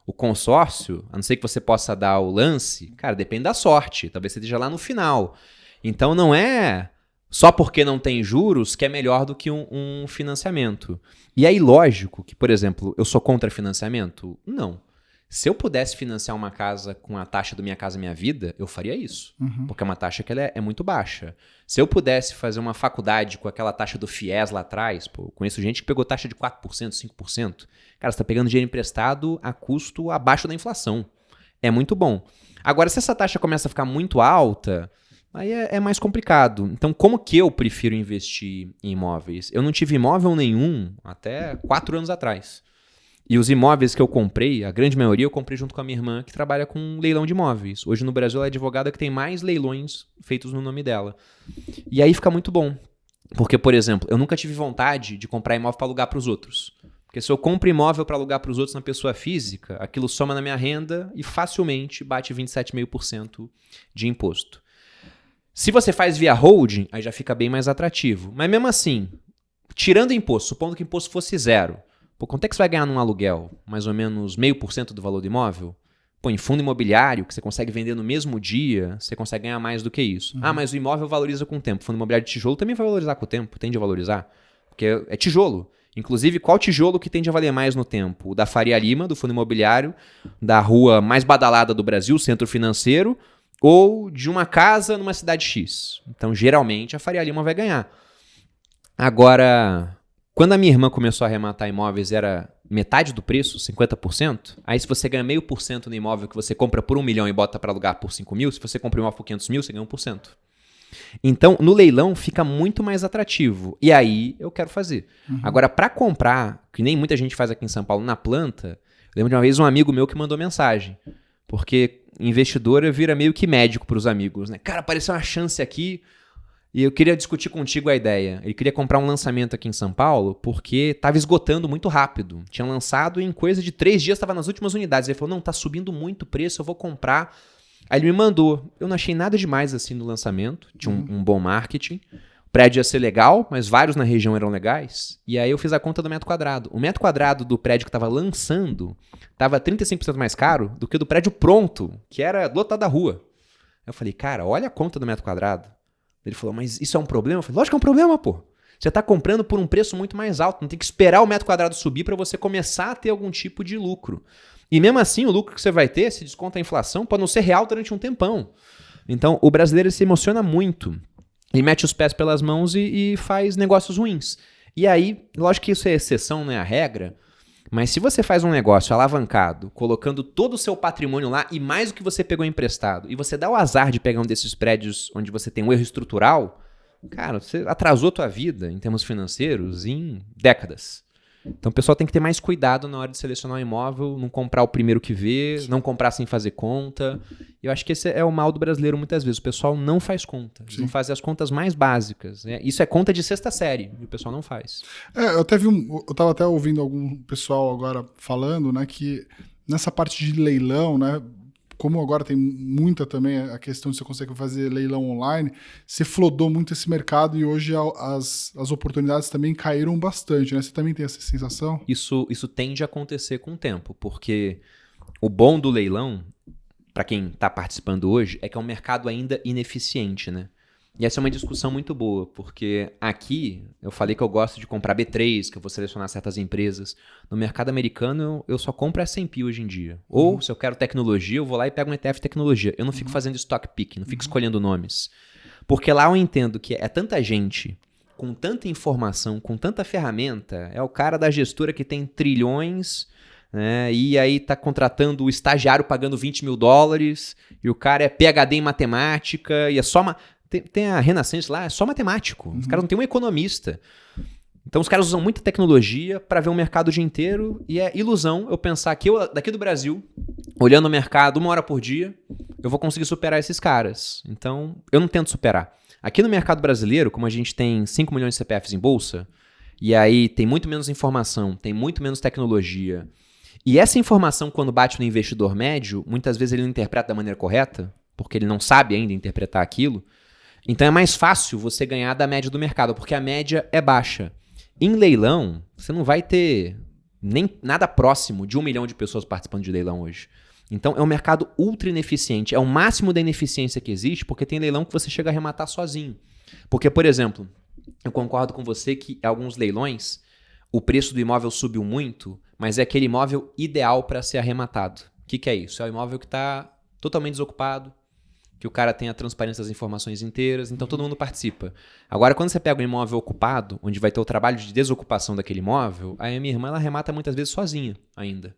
O consórcio, a não ser que você possa dar o lance, cara, depende da sorte. Talvez você esteja lá no final. Então não é só porque não tem juros que é melhor do que um financiamento. E aí, lógico que, por exemplo, eu sou contra financiamento? Não. Se eu pudesse financiar uma casa com a taxa do Minha Casa Minha Vida, eu faria isso. Porque é uma taxa que ela é muito baixa. Se eu pudesse fazer uma faculdade com aquela taxa do FIES lá atrás, eu conheço gente que pegou taxa de 4%, 5%. Cara, você está pegando dinheiro emprestado a custo abaixo da inflação. É muito bom. Agora, se essa taxa começa a ficar muito alta, aí é mais complicado. Então, como que eu prefiro investir em imóveis? Eu não tive imóvel nenhum até 4 anos atrás. E os imóveis que eu comprei, a grande maioria eu comprei junto com a minha irmã, que trabalha com leilão de imóveis. Hoje no Brasil ela é advogada que tem mais leilões feitos no nome dela. E aí fica muito bom. Porque, por exemplo, eu nunca tive vontade de comprar imóvel para alugar para os outros. Porque se eu compro imóvel para alugar para os outros na pessoa física, aquilo soma na minha renda e facilmente bate 27,5% de imposto. Se você faz via holding, aí já fica bem mais atrativo. Mas mesmo assim, tirando imposto, supondo que o imposto fosse zero, quanto é que você vai ganhar num aluguel? Mais ou menos 0,5% do valor do imóvel? Em fundo imobiliário, que você consegue vender no mesmo dia, você consegue ganhar mais do que isso. Mas o imóvel valoriza com o tempo. O fundo imobiliário de tijolo também vai valorizar com o tempo, tende a valorizar. Porque é tijolo. Inclusive, qual tijolo que tende a valer mais no tempo? O da Faria Lima, do fundo imobiliário, da rua mais badalada do Brasil, centro financeiro, ou de uma casa numa cidade X. Então, geralmente, a Faria Lima vai ganhar. Agora, quando a minha irmã começou a arrematar imóveis, era metade do preço, 50%. Aí, se você ganha 0,5% no imóvel que você compra por 1 milhão e bota para alugar por 5 mil, se você compra um imóvel por 500 mil, você ganha 1%. Então, no leilão, fica muito mais atrativo. E aí, eu quero fazer. Agora, para comprar, que nem muita gente faz aqui em São Paulo, na planta, eu lembro de uma vez um amigo meu que mandou mensagem. Porque investidora vira meio que médico para os amigos, né? Cara, apareceu uma chance aqui e eu queria discutir contigo a ideia. Ele queria comprar um lançamento aqui em São Paulo porque estava esgotando muito rápido. Tinha lançado em coisa de 3 dias, estava nas últimas unidades. Ele falou, não, tá subindo muito o preço, eu vou comprar. Aí ele me mandou. Eu não achei nada demais assim no lançamento. Tinha um bom marketing. O prédio ia ser legal, mas vários na região eram legais. E aí eu fiz a conta do metro quadrado. O metro quadrado do prédio que estava lançando estava 35% mais caro do que o do prédio pronto, que era do outro lado da rua. Eu falei, cara, olha a conta do metro quadrado. Ele falou, mas isso é um problema? Eu falei, lógico que é um problema, pô. Você está comprando por um preço muito mais alto. Não tem que esperar o metro quadrado subir para você começar a ter algum tipo de lucro. E mesmo assim, o lucro que você vai ter, se desconta a inflação, pode não ser real durante um tempão. Então, o brasileiro se emociona muito. Ele mete os pés pelas mãos e faz negócios ruins. E aí, lógico que isso é exceção, não é a regra, mas se você faz um negócio alavancado, colocando todo o seu patrimônio lá e mais o que você pegou emprestado, e você dá o azar de pegar um desses prédios onde você tem um erro estrutural, cara, você atrasou a tua vida em termos financeiros em décadas. Então o pessoal tem que ter mais cuidado na hora de selecionar um imóvel, não comprar o primeiro que vê, não comprar sem fazer conta. Eu acho que esse é o mal do brasileiro muitas vezes. O pessoal não faz conta. Eles não fazem as contas mais básicas. Né? Isso é conta de sexta série e o pessoal não faz. Eu estava até ouvindo algum pessoal agora falando, né, que nessa parte de leilão, né, como agora tem muita também a questão de você consegue fazer leilão online, você flodou muito esse mercado e hoje as oportunidades também caíram bastante, né? Você também tem essa sensação? Isso tende a acontecer com o tempo, porque o bom do leilão, para quem está participando hoje, é que é um mercado ainda ineficiente, né? E essa é uma discussão muito boa, porque aqui eu falei que eu gosto de comprar B3, que eu vou selecionar certas empresas. No mercado americano, eu só compro S&P hoje em dia. Ou, se eu quero tecnologia, eu vou lá e pego um ETF de tecnologia. Eu não fico fazendo stock picking, não fico escolhendo nomes. Porque lá eu entendo que é tanta gente com tanta informação, com tanta ferramenta, é o cara da gestora que tem trilhões, né, e aí tá contratando o estagiário pagando $20 mil, e o cara é PhD em matemática, e é só... Tem a Renascença lá, é só matemático. Os caras não tem um economista. Então os caras usam muita tecnologia para ver o mercado o dia inteiro, e é ilusão eu pensar que eu, daqui do Brasil, olhando o mercado 1 hora por dia, eu vou conseguir superar esses caras. Então, eu não tento superar. Aqui no mercado brasileiro, como a gente tem 5 milhões de CPFs em bolsa, e aí tem muito menos informação, tem muito menos tecnologia, e essa informação, quando bate no investidor médio, muitas vezes ele não interpreta da maneira correta, porque ele não sabe ainda interpretar aquilo. Então é mais fácil você ganhar da média do mercado, porque a média é baixa. Em leilão, você não vai ter nem nada próximo de 1 milhão de pessoas participando de leilão hoje. Então é um mercado ultra ineficiente. É o máximo da ineficiência que existe, porque tem leilão que você chega a arrematar sozinho. Porque, por exemplo, eu concordo com você que em alguns leilões o preço do imóvel subiu muito, mas é aquele imóvel ideal para ser arrematado. O que é isso? É o imóvel que está totalmente desocupado, que o cara tem a transparência das informações inteiras, então todo mundo participa. Agora, quando você pega um imóvel ocupado, onde vai ter o trabalho de desocupação daquele imóvel, aí a minha irmã ela arremata muitas vezes sozinha ainda.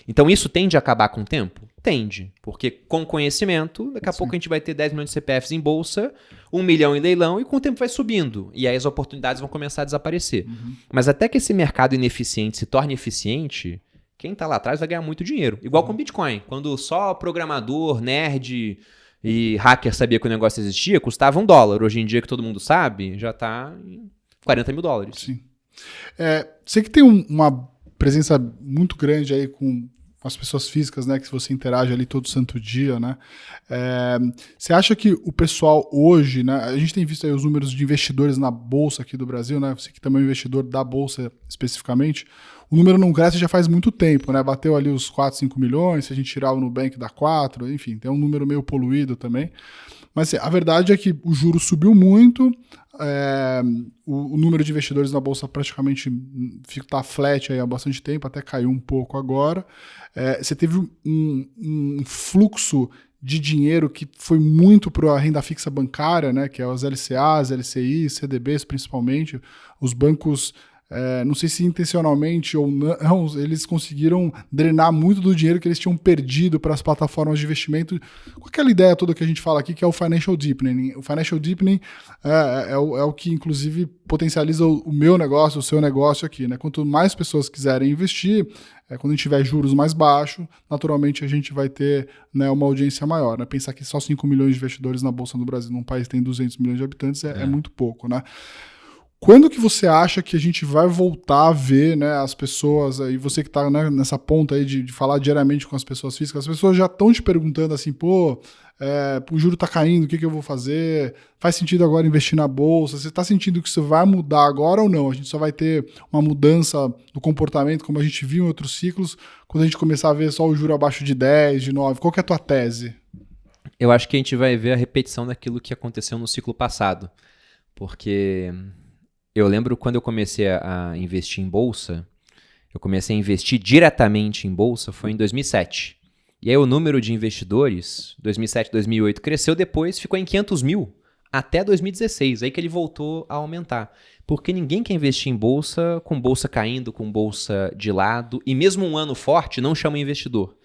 Então isso tende a acabar com o tempo? Tende, porque com conhecimento, daqui a pouco a gente vai ter 10 milhões de CPFs em bolsa, 1 milhão em leilão, e com o tempo vai subindo, e aí as oportunidades vão começar a desaparecer. Mas até que esse mercado ineficiente se torne eficiente, quem está lá atrás vai ganhar muito dinheiro. Igual com Bitcoin, quando só programador, nerd e hacker sabia que o negócio existia, custava $1. Hoje em dia, que todo mundo sabe, já está em $40 mil. Sim. Você que tem uma presença muito grande aí com as pessoas físicas, né, que você interage ali todo santo dia, né? Você acha que o pessoal hoje, né, a gente tem visto aí os números de investidores na Bolsa aqui do Brasil, né? Você que também é um investidor da Bolsa especificamente, o número não cresce já faz muito tempo, né? Bateu ali os 4, 5 milhões, se a gente tirar o Nubank dá 4, enfim, tem um número meio poluído também. Mas assim, a verdade é que o juro subiu muito, o número de investidores na Bolsa praticamente está flat aí há bastante tempo, até caiu um pouco agora. Você teve um fluxo de dinheiro que foi muito para a renda fixa bancária, né, que é os LCAs, LCIs, CDBs principalmente. Os bancos, não sei se intencionalmente ou não, eles conseguiram drenar muito do dinheiro que eles tinham perdido para as plataformas de investimento, com aquela ideia toda que a gente fala aqui, que é o Financial Deepening. O Financial Deepening é o que, inclusive, potencializa o meu negócio, o seu negócio aqui, né? Quanto mais pessoas quiserem investir, quando a gente tiver juros mais baixos, naturalmente a gente vai ter, né, uma audiência maior. Né? Pensar que só 5 milhões de investidores na Bolsa do Brasil, num país que tem 200 milhões de habitantes, é muito pouco, né? Quando que você acha que a gente vai voltar a ver, né, as pessoas, e você que está, né, nessa ponta aí de falar diariamente com as pessoas físicas, as pessoas já estão te perguntando assim, o juro está caindo, o que eu vou fazer? Faz sentido agora investir na Bolsa? Você está sentindo que isso vai mudar agora ou não? A gente só vai ter uma mudança do comportamento, como a gente viu em outros ciclos, quando a gente começar a ver só o juro abaixo de 10, de 9. Qual que é a tua tese? Eu acho que a gente vai ver a repetição daquilo que aconteceu no ciclo passado, porque... Eu lembro quando eu comecei a investir em bolsa, eu comecei a investir diretamente em bolsa, foi em 2007. E aí o número de investidores, 2007, 2008, cresceu depois, ficou em 500 mil até 2016, aí que ele voltou a aumentar. Porque ninguém quer investir em bolsa com bolsa caindo, com bolsa de lado, e mesmo um ano forte não chama investidor.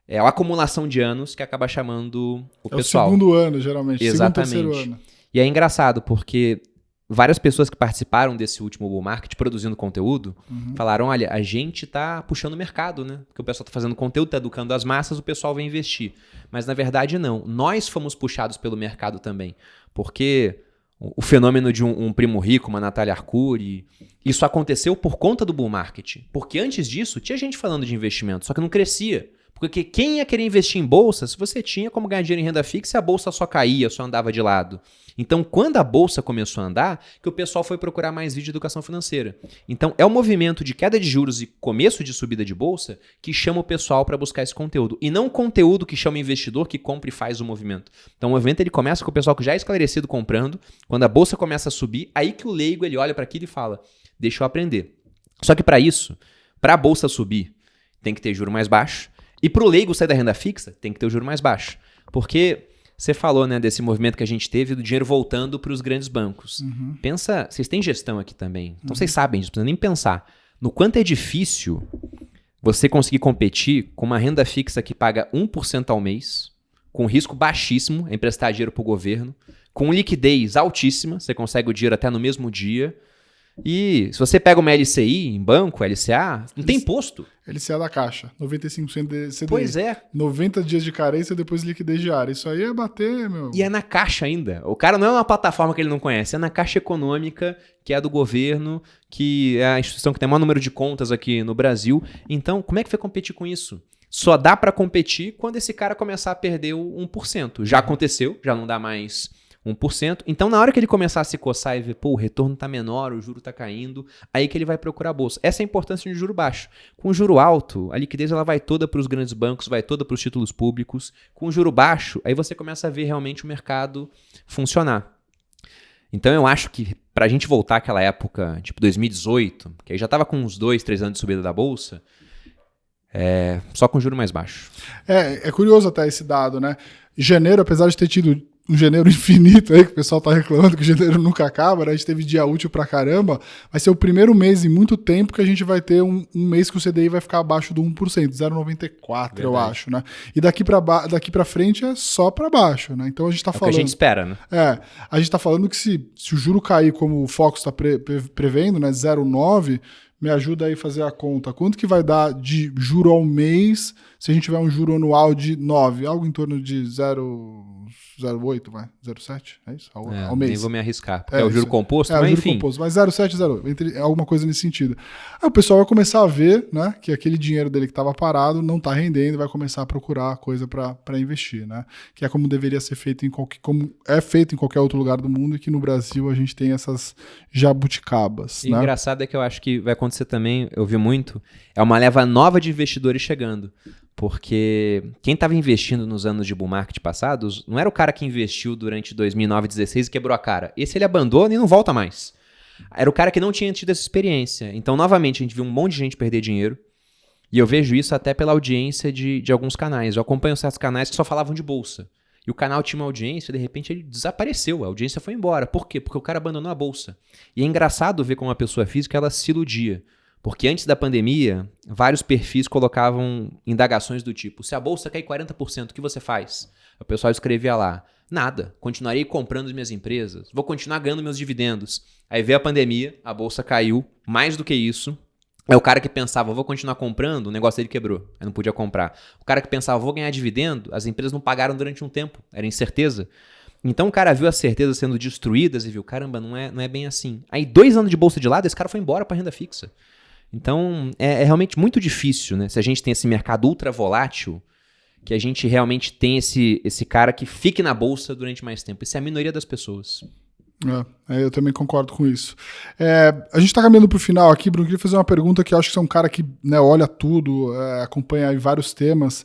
É a acumulação de anos que acaba chamando o pessoal. É o segundo ano, geralmente. Exatamente. Segundo, terceiro ano. E é engraçado, porque... várias pessoas que participaram desse último bull market produzindo conteúdo falaram, olha, a gente tá puxando o mercado, né? Porque o pessoal tá fazendo conteúdo, tá educando as massas, o pessoal vai investir. Mas na verdade não. Nós fomos puxados pelo mercado também. Porque o fenômeno de um primo rico, uma Natália Arcuri, isso aconteceu por conta do bull market. Porque antes disso tinha gente falando de investimento, só que não crescia. Porque quem ia querer investir em bolsa se você tinha como ganhar dinheiro em renda fixa e a bolsa só caía, só andava de lado? Então, quando a bolsa começou a andar, que o pessoal foi procurar mais vídeo de educação financeira. Então, é o movimento de queda de juros e começo de subida de bolsa que chama o pessoal para buscar esse conteúdo. E não o conteúdo que chama o investidor que compra e faz o movimento. Então, o movimento ele começa com o pessoal que já é esclarecido comprando. Quando a bolsa começa a subir, aí que o leigo ele olha para aquilo e fala, deixa eu aprender. Só que para isso, para a bolsa subir, tem que ter juro mais baixo. E para o leigo sair da renda fixa, tem que ter o juro mais baixo. Porque Você falou, né, desse movimento que a gente teve do dinheiro voltando para os grandes bancos. Pensa, vocês têm gestão aqui também, então vocês sabem disso, não precisa nem pensar. No quanto é difícil você conseguir competir com uma renda fixa que paga 1% ao mês, com risco baixíssimo, é emprestar dinheiro para o governo, com liquidez altíssima, você consegue o dinheiro até no mesmo dia. E se você pega uma LCI em banco, LCA, não tem imposto. LCA da Caixa, 95% de CDI. Pois é. 90 dias de carência, depois liquidez diária. Isso aí é bater, meu... E é na Caixa ainda. O cara não é uma plataforma que ele não conhece, é na Caixa Econômica, que é do governo, que é a instituição que tem o maior número de contas aqui no Brasil. Então, como é que vai competir com isso? Só dá para competir quando esse cara começar a perder o 1%. Já aconteceu, já não dá mais 1%. Então, na hora que ele começar a se coçar e ver, pô, o retorno tá menor, o juro tá caindo, aí que ele vai procurar a bolsa. Essa é a importância de juro baixo. Com juro alto, a liquidez ela vai toda para os grandes bancos, vai toda para os títulos públicos. Com juro baixo, aí você começa a ver realmente o mercado funcionar. Então, eu acho que pra gente voltar àquela época, tipo 2018, que aí já tava com uns 2, 3 anos de subida da bolsa, só com juro mais baixo. É curioso até esse dado, né? Janeiro, apesar de ter tido um janeiro infinito aí, que o pessoal tá reclamando que o janeiro nunca acaba, né? A gente teve dia útil pra caramba, vai ser o primeiro mês em muito tempo que a gente vai ter um mês que o CDI vai ficar abaixo do 1%, 0,94, eu acho, né? E daqui pra frente é só pra baixo, né? Então a gente tá falando... É o que a gente espera, né? A gente tá falando que se o juro cair como o Focus tá prevendo, né? 0,9, me ajuda aí a fazer a conta. Quanto que vai dar de juro ao mês se a gente tiver um juro anual de 9? Algo em torno de 0,8, vai? 0,7? É isso? Ao mês. Nem vou me arriscar, porque é o juro composto, mas o juro enfim. composto, mas 0,7, 0,8, alguma coisa nesse sentido. Aí o pessoal vai começar a ver, né, que aquele dinheiro dele que estava parado não está rendendo, vai começar a procurar coisa para investir, né? Que é como deveria ser feito como é feito em qualquer outro lugar do mundo, e que no Brasil a gente tem essas jabuticabas. E né? engraçado é que eu acho que vai acontecer também, eu vi muito, é uma leva nova de investidores chegando. Porque quem estava investindo nos anos de bull market passados não era o cara que investiu durante 2009 e 2016 e quebrou a cara. Esse ele abandona e não volta mais. Era o cara que não tinha tido essa experiência. Então, novamente, a gente viu um monte de gente perder dinheiro. E eu vejo isso até pela audiência de alguns canais. Eu acompanho certos canais que só falavam de bolsa. E o canal tinha uma audiência e, de repente, ele desapareceu. A audiência foi embora. Por quê? Porque o cara abandonou a bolsa. E é engraçado ver como uma pessoa física ela se iludia. Porque antes da pandemia, vários perfis colocavam indagações do tipo: se a bolsa cair 40%, o que você faz? O pessoal escrevia lá: nada, continuarei comprando as minhas empresas, vou continuar ganhando meus dividendos. Aí veio a pandemia, a bolsa caiu, mais do que isso. É o cara que pensava: vou continuar comprando, o negócio dele quebrou, aí não podia comprar. O cara que pensava: vou ganhar dividendo, as empresas não pagaram durante um tempo, era incerteza. Então o cara viu as certezas sendo destruídas e viu: caramba, não é bem assim. Aí 2 anos de bolsa de lado, esse cara foi embora para renda fixa. Então, é realmente muito difícil, né? Se a gente tem esse mercado ultra volátil, que a gente realmente tem esse cara que fique na bolsa durante mais tempo. Isso é a minoria das pessoas. Eu também concordo com isso. A gente está caminhando para o final aqui, Bruno. Queria fazer uma pergunta que eu acho que você é um cara que, né, olha tudo, acompanha aí vários temas.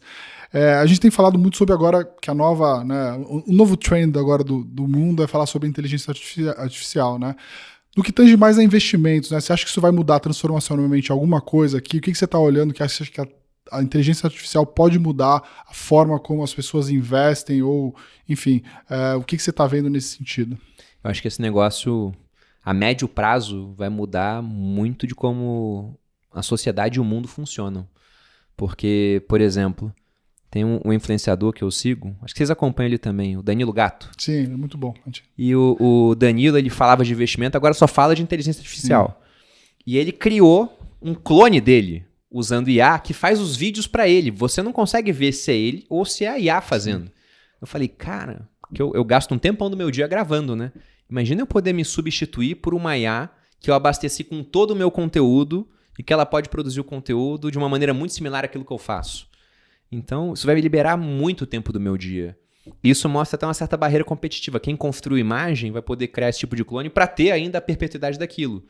A gente tem falado muito sobre agora que a nova, né, o novo trend agora do mundo é falar sobre inteligência artificial, né? No que tange mais a investimentos, né? Você acha que isso vai mudar transformacionalmente alguma coisa aqui? O que você está olhando que acha que a inteligência artificial pode mudar a forma como as pessoas investem? Ou, enfim, o que você está vendo nesse sentido? Eu acho que esse negócio, a médio prazo, vai mudar muito de como a sociedade e o mundo funcionam. Porque, por exemplo, tem um influenciador que eu sigo, acho que vocês acompanham ele também, o Danilo Gatto. Sim, é muito bom. E o Danilo, ele falava de investimento, agora só fala de inteligência artificial. E ele criou um clone dele, usando IA, que faz os vídeos para ele. Você não consegue ver se é ele ou se é a IA fazendo. Sim. Eu falei, cara, que eu gasto um tempão do meu dia gravando, né? Imagina eu poder me substituir por uma IA que eu abasteci com todo o meu conteúdo e que ela pode produzir o conteúdo de uma maneira muito similar àquilo que eu faço. Então, isso vai me liberar muito tempo do meu dia. Isso mostra até uma certa barreira competitiva. Quem construiu imagem vai poder criar esse tipo de clone para ter ainda a perpetuidade daquilo.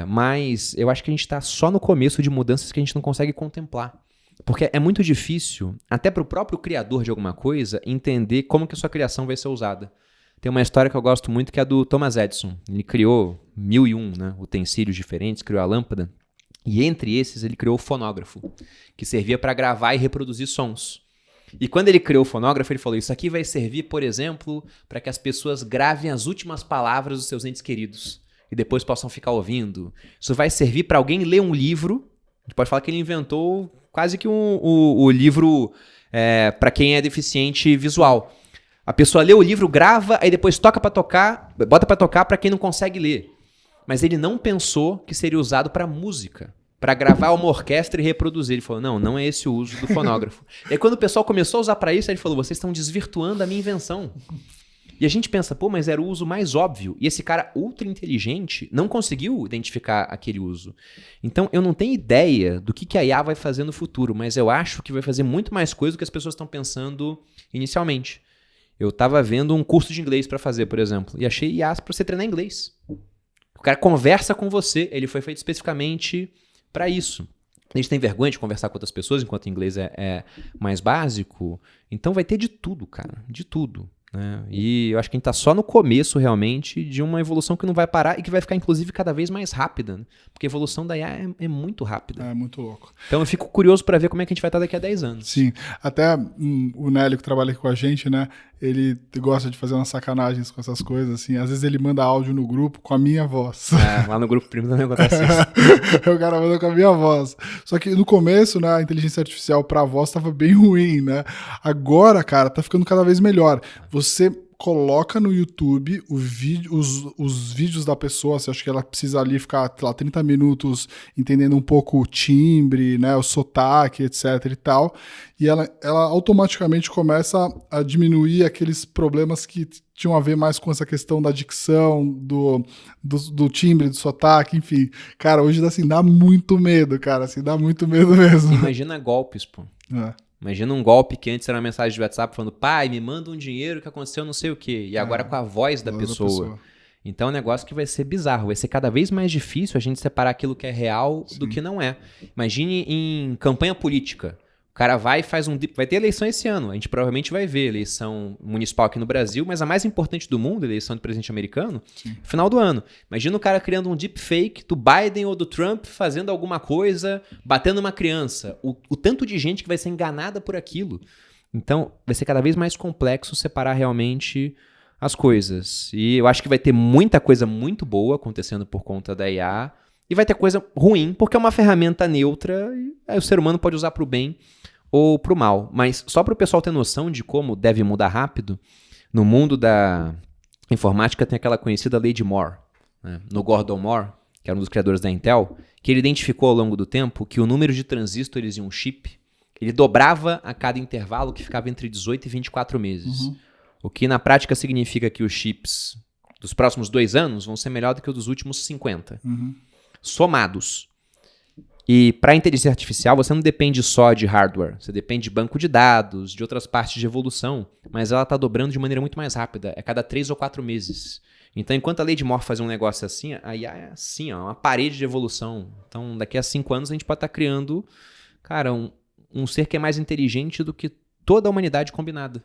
Mas eu acho que a gente está só no começo de mudanças que a gente não consegue contemplar. Porque é muito difícil, até para o próprio criador de alguma coisa, entender como que a sua criação vai ser usada. Tem uma história que eu gosto muito que é a do Thomas Edison. Ele criou 1001, né, utensílios diferentes, criou a lâmpada. E entre esses ele criou o fonógrafo, que servia para gravar e reproduzir sons. E quando ele criou o fonógrafo, ele falou, isso aqui vai servir, por exemplo, para que as pessoas gravem as últimas palavras dos seus entes queridos e depois possam ficar ouvindo. Isso vai servir para alguém ler um livro. A gente pode falar que ele inventou quase que o livro para quem é deficiente visual. A pessoa lê o livro, grava, aí depois bota para tocar para quem não consegue ler. Mas ele não pensou que seria usado para música, para gravar uma orquestra e reproduzir. Ele falou, não é esse o uso do fonógrafo. E aí quando o pessoal começou a usar para isso, ele falou, vocês estão desvirtuando a minha invenção. E a gente pensa, mas era o uso mais óbvio. E esse cara ultra inteligente não conseguiu identificar aquele uso. Então, eu não tenho ideia do que a IA vai fazer no futuro, mas eu acho que vai fazer muito mais coisa do que as pessoas estão pensando inicialmente. Eu estava vendo um curso de inglês para fazer, por exemplo, e achei IA para você treinar inglês. O cara conversa com você, ele foi feito especificamente para isso. A gente tem vergonha de conversar com outras pessoas, enquanto o inglês é mais básico. Então vai ter de tudo, cara, de tudo. Né? E eu acho que a gente está só no começo, realmente, de uma evolução que não vai parar e que vai ficar, inclusive, cada vez mais rápida. Né? Porque a evolução da IA é muito rápida. É muito louco. Então eu fico curioso para ver como é que a gente vai estar daqui a 10 anos. Sim. Até o Nélio, que trabalha aqui com a gente, né? Ele gosta de fazer umas sacanagens com essas coisas, assim. Às vezes ele manda áudio no grupo com a minha voz. Lá no grupo primo também acontece isso. O cara manda com a minha voz. Só que no começo, né, a inteligência artificial pra voz tava bem ruim, né? Agora, cara, tá ficando cada vez melhor. Você coloca no YouTube os vídeos da pessoa, você acha que ela precisa ali ficar, sei lá, 30 minutos entendendo um pouco o timbre, né, o sotaque, etc e tal, e ela automaticamente começa a diminuir aqueles problemas que tinham a ver mais com essa questão da dicção, do timbre, do sotaque, enfim. Cara, hoje assim, dá muito medo, cara, assim, dá muito medo mesmo. Imagina golpes, pô. Imagina um golpe que antes era uma mensagem de WhatsApp falando, pai, me manda um dinheiro que aconteceu não sei o quê. E agora com a voz da pessoa. Então é um negócio que vai ser bizarro. Vai ser cada vez mais difícil a gente separar aquilo que é real do que não é. Imagine em campanha política. O cara vai e faz vai ter eleição esse ano. A gente provavelmente vai ver eleição municipal aqui no Brasil, mas a mais importante do mundo, eleição do presidente americano, final do ano. Imagina o cara criando um deepfake do Biden ou do Trump fazendo alguma coisa, batendo uma criança. O tanto de gente que vai ser enganada por aquilo. Então, vai ser cada vez mais complexo separar realmente as coisas. E eu acho que vai ter muita coisa muito boa acontecendo por conta da IA. E vai ter coisa ruim, porque é uma ferramenta neutra e aí o ser humano pode usar para o bem ou para o mal. Mas só para o pessoal ter noção de como deve mudar rápido, no mundo da informática tem aquela conhecida lei de Moore, né? No Gordon Moore, que era um dos criadores da Intel, que ele identificou ao longo do tempo que o número de transistores em um chip, ele dobrava a cada intervalo que ficava entre 18 e 24 meses. O que na prática significa que os chips dos próximos 2 anos vão ser melhor do que os dos últimos 50. Somados. E para a inteligência artificial, você não depende só de hardware. Você depende de banco de dados, de outras partes de evolução. Mas ela está dobrando de maneira muito mais rápida. É cada 3 ou 4 meses. Então, enquanto a lei de Moore faz um negócio assim, a IA é assim, ó, uma parede de evolução. Então, daqui a 5 anos, a gente pode estar criando, cara, um ser que é mais inteligente do que toda a humanidade combinada.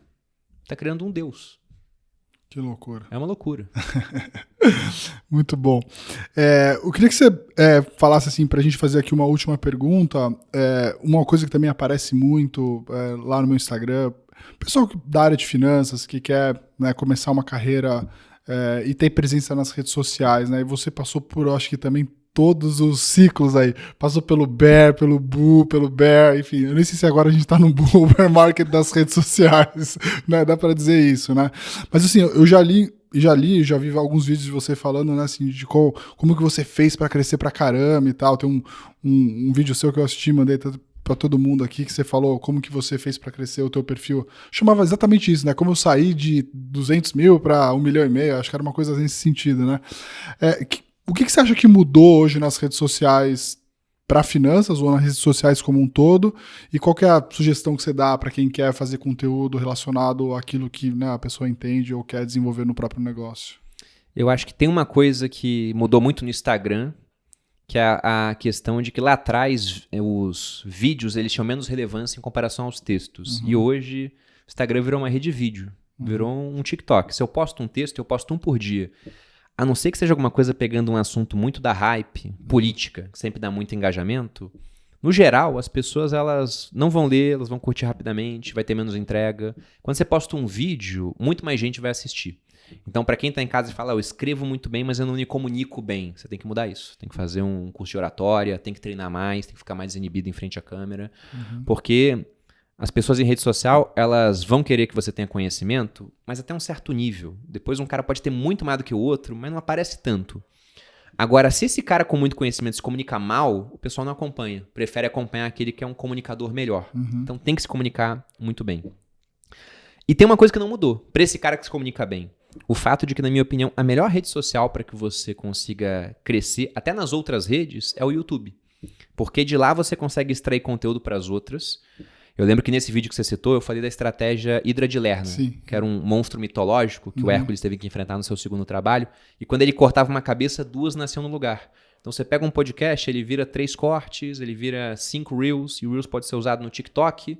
Está criando um Deus. Que loucura. É uma loucura. Muito bom. Eu queria que você falasse assim, pra gente fazer aqui uma última pergunta. Uma coisa que também aparece muito lá no meu Instagram, pessoal da área de finanças que quer, né, começar uma carreira e ter presença nas redes sociais, né? E você passou por, acho que também, todos os ciclos aí. Passou pelo bear, pelo bull, pelo bear, enfim. Eu nem sei se agora a gente tá no bull bear market das redes sociais, né? Dá pra dizer isso, né? Mas assim, eu já vi alguns vídeos de você falando, né, assim, de como que você fez pra crescer pra caramba e tal. Tem um vídeo seu que eu assisti, mandei pra todo mundo aqui, que você falou como que você fez pra crescer o teu perfil. Chamava exatamente isso, né? Como eu saí de 200 mil pra 1,5 milhão, acho que era uma coisa nesse sentido, né? O que você acha que mudou hoje nas redes sociais para finanças ou nas redes sociais como um todo? E qual que é a sugestão que você dá para quem quer fazer conteúdo relacionado àquilo que, né, a pessoa entende ou quer desenvolver no próprio negócio? Eu acho que tem uma coisa que mudou muito no Instagram, que é a questão de que lá atrás os vídeos eles tinham menos relevância em comparação aos textos. E hoje o Instagram virou uma rede de vídeo, virou um TikTok. Se eu posto um texto, eu posto um por dia. A não ser que seja alguma coisa pegando um assunto muito da hype, política, que sempre dá muito engajamento, No geral, as pessoas elas não vão ler, elas vão curtir rapidamente, vai ter menos entrega. Quando você posta um vídeo, muito mais gente vai assistir. Então, para quem está em casa e fala, eu escrevo muito bem, mas eu não me comunico bem, você tem que mudar isso. Tem que fazer um curso de oratória, tem que treinar mais, tem que ficar mais inibido em frente à câmera. Porque as pessoas em rede social, elas vão querer que você tenha conhecimento, mas até um certo nível. Depois um cara pode ter muito mais do que o outro, mas não aparece tanto. Agora, se esse cara com muito conhecimento se comunica mal, o pessoal não acompanha. Prefere acompanhar aquele que é um comunicador melhor. Então tem que se comunicar muito bem. E tem uma coisa que não mudou para esse cara que se comunica bem. O fato de que, na minha opinião, a melhor rede social para que você consiga crescer, até nas outras redes, é o YouTube. Porque de lá você consegue extrair conteúdo para as outras. Eu lembro que nesse vídeo que você citou, eu falei da estratégia Hidra de Lerna, que era um monstro mitológico que o Hércules teve que enfrentar no seu segundo trabalho. E quando ele cortava uma cabeça, 2 nasciam no lugar. Então você pega um podcast, ele vira 3 cortes, ele vira 5 Reels, e o Reels pode ser usado no TikTok.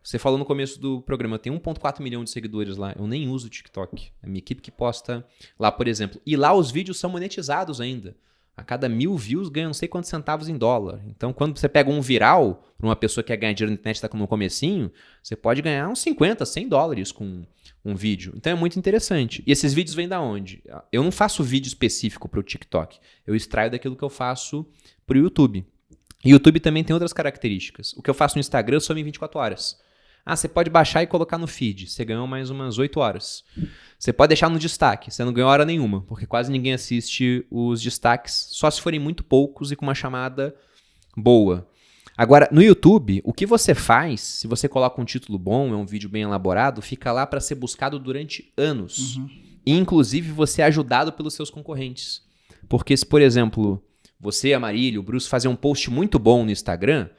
Você falou no começo do programa, eu tenho 1,4 milhão de seguidores lá, eu nem uso o TikTok. É a minha equipe que posta lá, por exemplo. E lá os vídeos são monetizados ainda. A cada 1.000 views ganha não sei quantos centavos em dólar. Então, quando você pega um viral, para uma pessoa que quer ganhar dinheiro na internet e está no comecinho, você pode ganhar uns 50, 100 dólares com um vídeo. Então, é muito interessante. E esses vídeos vêm da onde? Eu não faço vídeo específico para o TikTok. Eu extraio daquilo que eu faço para o YouTube. E o YouTube também tem outras características. O que eu faço no Instagram some em 24 horas. Você pode baixar e colocar no feed. Você ganhou mais umas 8 horas. Você pode deixar no destaque. Você não ganhou hora nenhuma, porque quase ninguém assiste os destaques, só se forem muito poucos e com uma chamada boa. Agora, no YouTube, o que você faz, se você coloca um título bom, é um vídeo bem elaborado, fica lá para ser buscado durante anos. E, inclusive, você é ajudado pelos seus concorrentes. Porque se, por exemplo, você, a Marília, o Bruce, fazer um post muito bom no Instagram,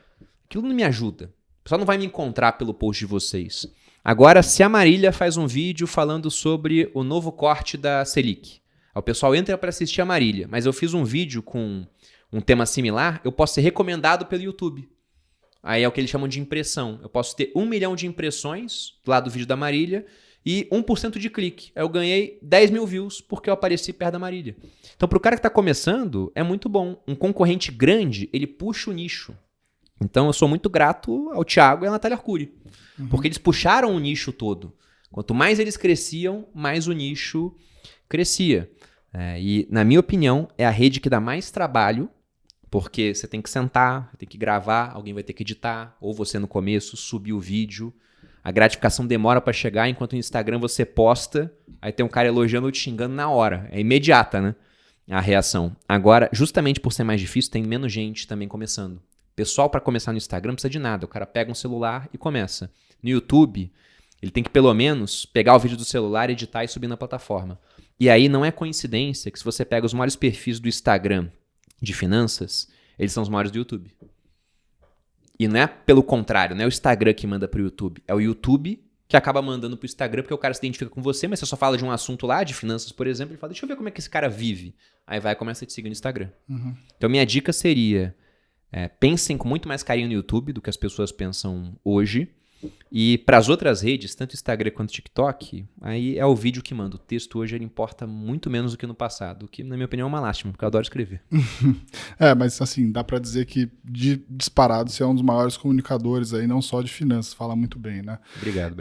aquilo não me ajuda. O pessoal não vai me encontrar pelo post de vocês. Agora, se a Marília faz um vídeo falando sobre o novo corte da Selic, o pessoal entra para assistir a Marília, mas eu fiz um vídeo com um tema similar, eu posso ser recomendado pelo YouTube. Aí é o que eles chamam de impressão. Eu posso ter 1 milhão de impressões lá do vídeo da Marília e 1% de clique. Eu ganhei 10 mil views porque eu apareci perto da Marília. Então, para o cara que está começando, é muito bom. Um concorrente grande, ele puxa o nicho. Então, eu sou muito grato ao Thiago e à Natália Arcuri, porque eles puxaram o nicho todo. Quanto mais eles cresciam, mais o nicho crescia. E, na minha opinião, é a rede que dá mais trabalho, porque você tem que sentar, tem que gravar, alguém vai ter que editar, ou você no começo subir o vídeo. A gratificação demora para chegar, enquanto no Instagram você posta, aí tem um cara elogiando ou te xingando na hora. É imediata, né? A reação. Agora, justamente por ser mais difícil, tem menos gente também começando. Pessoal, para começar no Instagram, não precisa de nada. O cara pega um celular e começa. No YouTube, ele tem que pelo menos pegar o vídeo do celular, editar e subir na plataforma. E aí não é coincidência que se você pega os maiores perfis do Instagram de finanças, eles são os maiores do YouTube. E não é pelo contrário, não é o Instagram que manda para o YouTube. É o YouTube que acaba mandando para o Instagram, porque o cara se identifica com você, mas você só fala de um assunto lá, de finanças, por exemplo, e fala, deixa eu ver como é que esse cara vive. Aí vai e começa a te seguir no Instagram. Então minha dica seria... pensem com muito mais carinho no YouTube do que as pessoas pensam hoje. E para as outras redes, tanto Instagram quanto TikTok, aí é o vídeo que manda. O texto hoje ele importa muito menos do que no passado, o que, na minha opinião, é uma lástima, porque eu adoro escrever. Mas assim, dá para dizer que disparado você é um dos maiores comunicadores aí, não só de finanças, fala muito bem, né? Obrigado.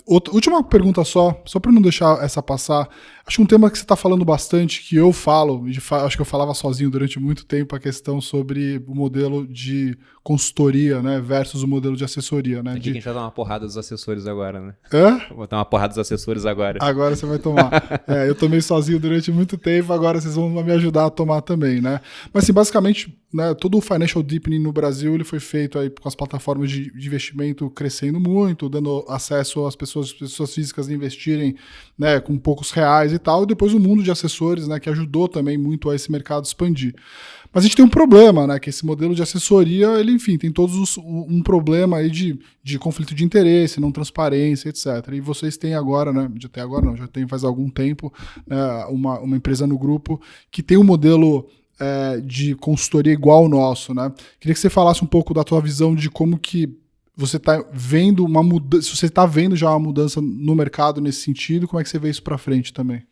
Última pergunta só para não deixar essa passar. Acho que um tema que você está falando bastante, que eu falo, acho que eu falava sozinho durante muito tempo, a questão sobre o modelo de consultoria, né, versus o modelo de assessoria, né? Aqui que a gente vai dar uma porrada dos assessores agora, né? Vou botar uma porrada dos assessores agora. Agora você vai tomar. Eu tomei sozinho durante muito tempo, agora vocês vão me ajudar a tomar também, né? Mas assim, basicamente, né, todo o financial deepening no Brasil ele foi feito aí com as plataformas de investimento crescendo muito, dando acesso às pessoas físicas a investirem, né, com poucos reais e tal, e depois o mundo de assessores, né, que ajudou também muito a esse mercado expandir. Mas a gente tem um problema, né, que esse modelo de assessoria, ele, enfim, tem um problema aí de conflito de interesse, não transparência, etc. E vocês têm agora, né, até agora não, já tem faz algum tempo, né, uma empresa no grupo que tem um modelo de consultoria igual ao nosso, né? Queria que você falasse um pouco da tua visão de como que você está vendo uma mudança, se você está vendo já uma mudança no mercado nesse sentido, como é que você vê isso para frente também?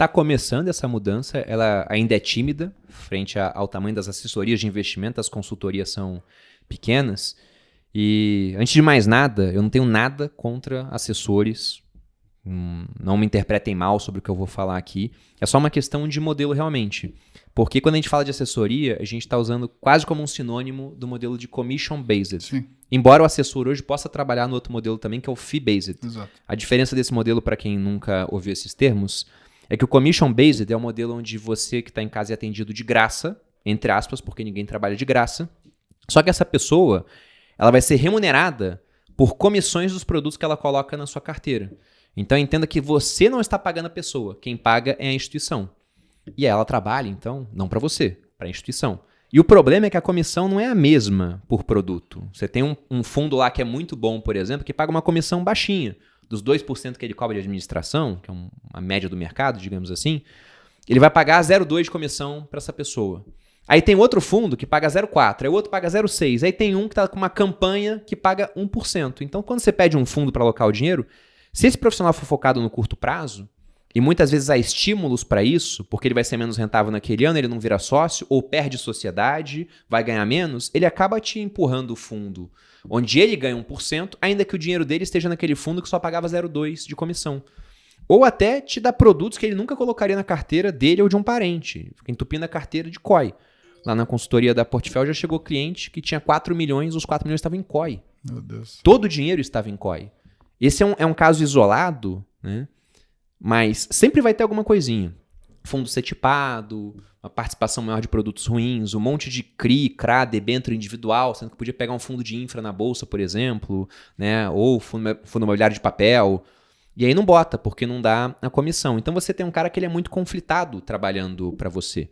está começando essa mudança, ela ainda é tímida frente ao tamanho das assessorias de investimento, as consultorias são pequenas. E, antes de mais nada, eu não tenho nada contra assessores. Não me interpretem mal sobre o que eu vou falar aqui. É só uma questão de modelo realmente. Porque quando a gente fala de assessoria, a gente está usando quase como um sinônimo do modelo de commission-based. Sim. Embora o assessor hoje possa trabalhar no outro modelo também, que é o fee-based. Exato. A diferença desse modelo, para quem nunca ouviu esses termos, é que o commission-based é o modelo onde você que está em casa é atendido de graça, entre aspas, porque ninguém trabalha de graça. Só que essa pessoa, ela vai ser remunerada por comissões dos produtos que ela coloca na sua carteira. Então entenda que você não está pagando a pessoa, quem paga é a instituição. E ela trabalha, então, não para você, para a instituição. E o problema é que a comissão não é a mesma por produto. Você tem um fundo lá que é muito bom, por exemplo, que paga uma comissão baixinha. Dos 2% que ele cobra de administração, que é uma média do mercado, digamos assim, ele vai pagar 0,2% de comissão para essa pessoa. Aí tem outro fundo que paga 0,4%, aí o outro paga 0,6%, aí tem um que está com uma campanha que paga 1%. Então, quando você pede um fundo para alocar o dinheiro, se esse profissional for focado no curto prazo, e muitas vezes há estímulos para isso, porque ele vai ser menos rentável naquele ano, ele não vira sócio, ou perde sociedade, vai ganhar menos, ele acaba te empurrando o fundo, onde ele ganha 1%, ainda que o dinheiro dele esteja naquele fundo que só pagava 0,2% de comissão. Ou até te dá produtos que ele nunca colocaria na carteira dele ou de um parente. Fica entupindo a carteira de COI. Lá na consultoria da Portfel já chegou cliente que tinha 4 milhões, os 4 milhões estavam em COI. Meu Deus. Todo o dinheiro estava em COI. Esse é um caso isolado, né? Mas sempre vai ter alguma coisinha. Fundo setipado, uma participação maior de produtos ruins, um monte de CRI, CRA, debênture individual, sendo que podia pegar um fundo de infra na bolsa, por exemplo, né? Ou fundo imobiliário de papel. E aí não bota, porque não dá a comissão. Então você tem um cara que ele é muito conflitado trabalhando para você.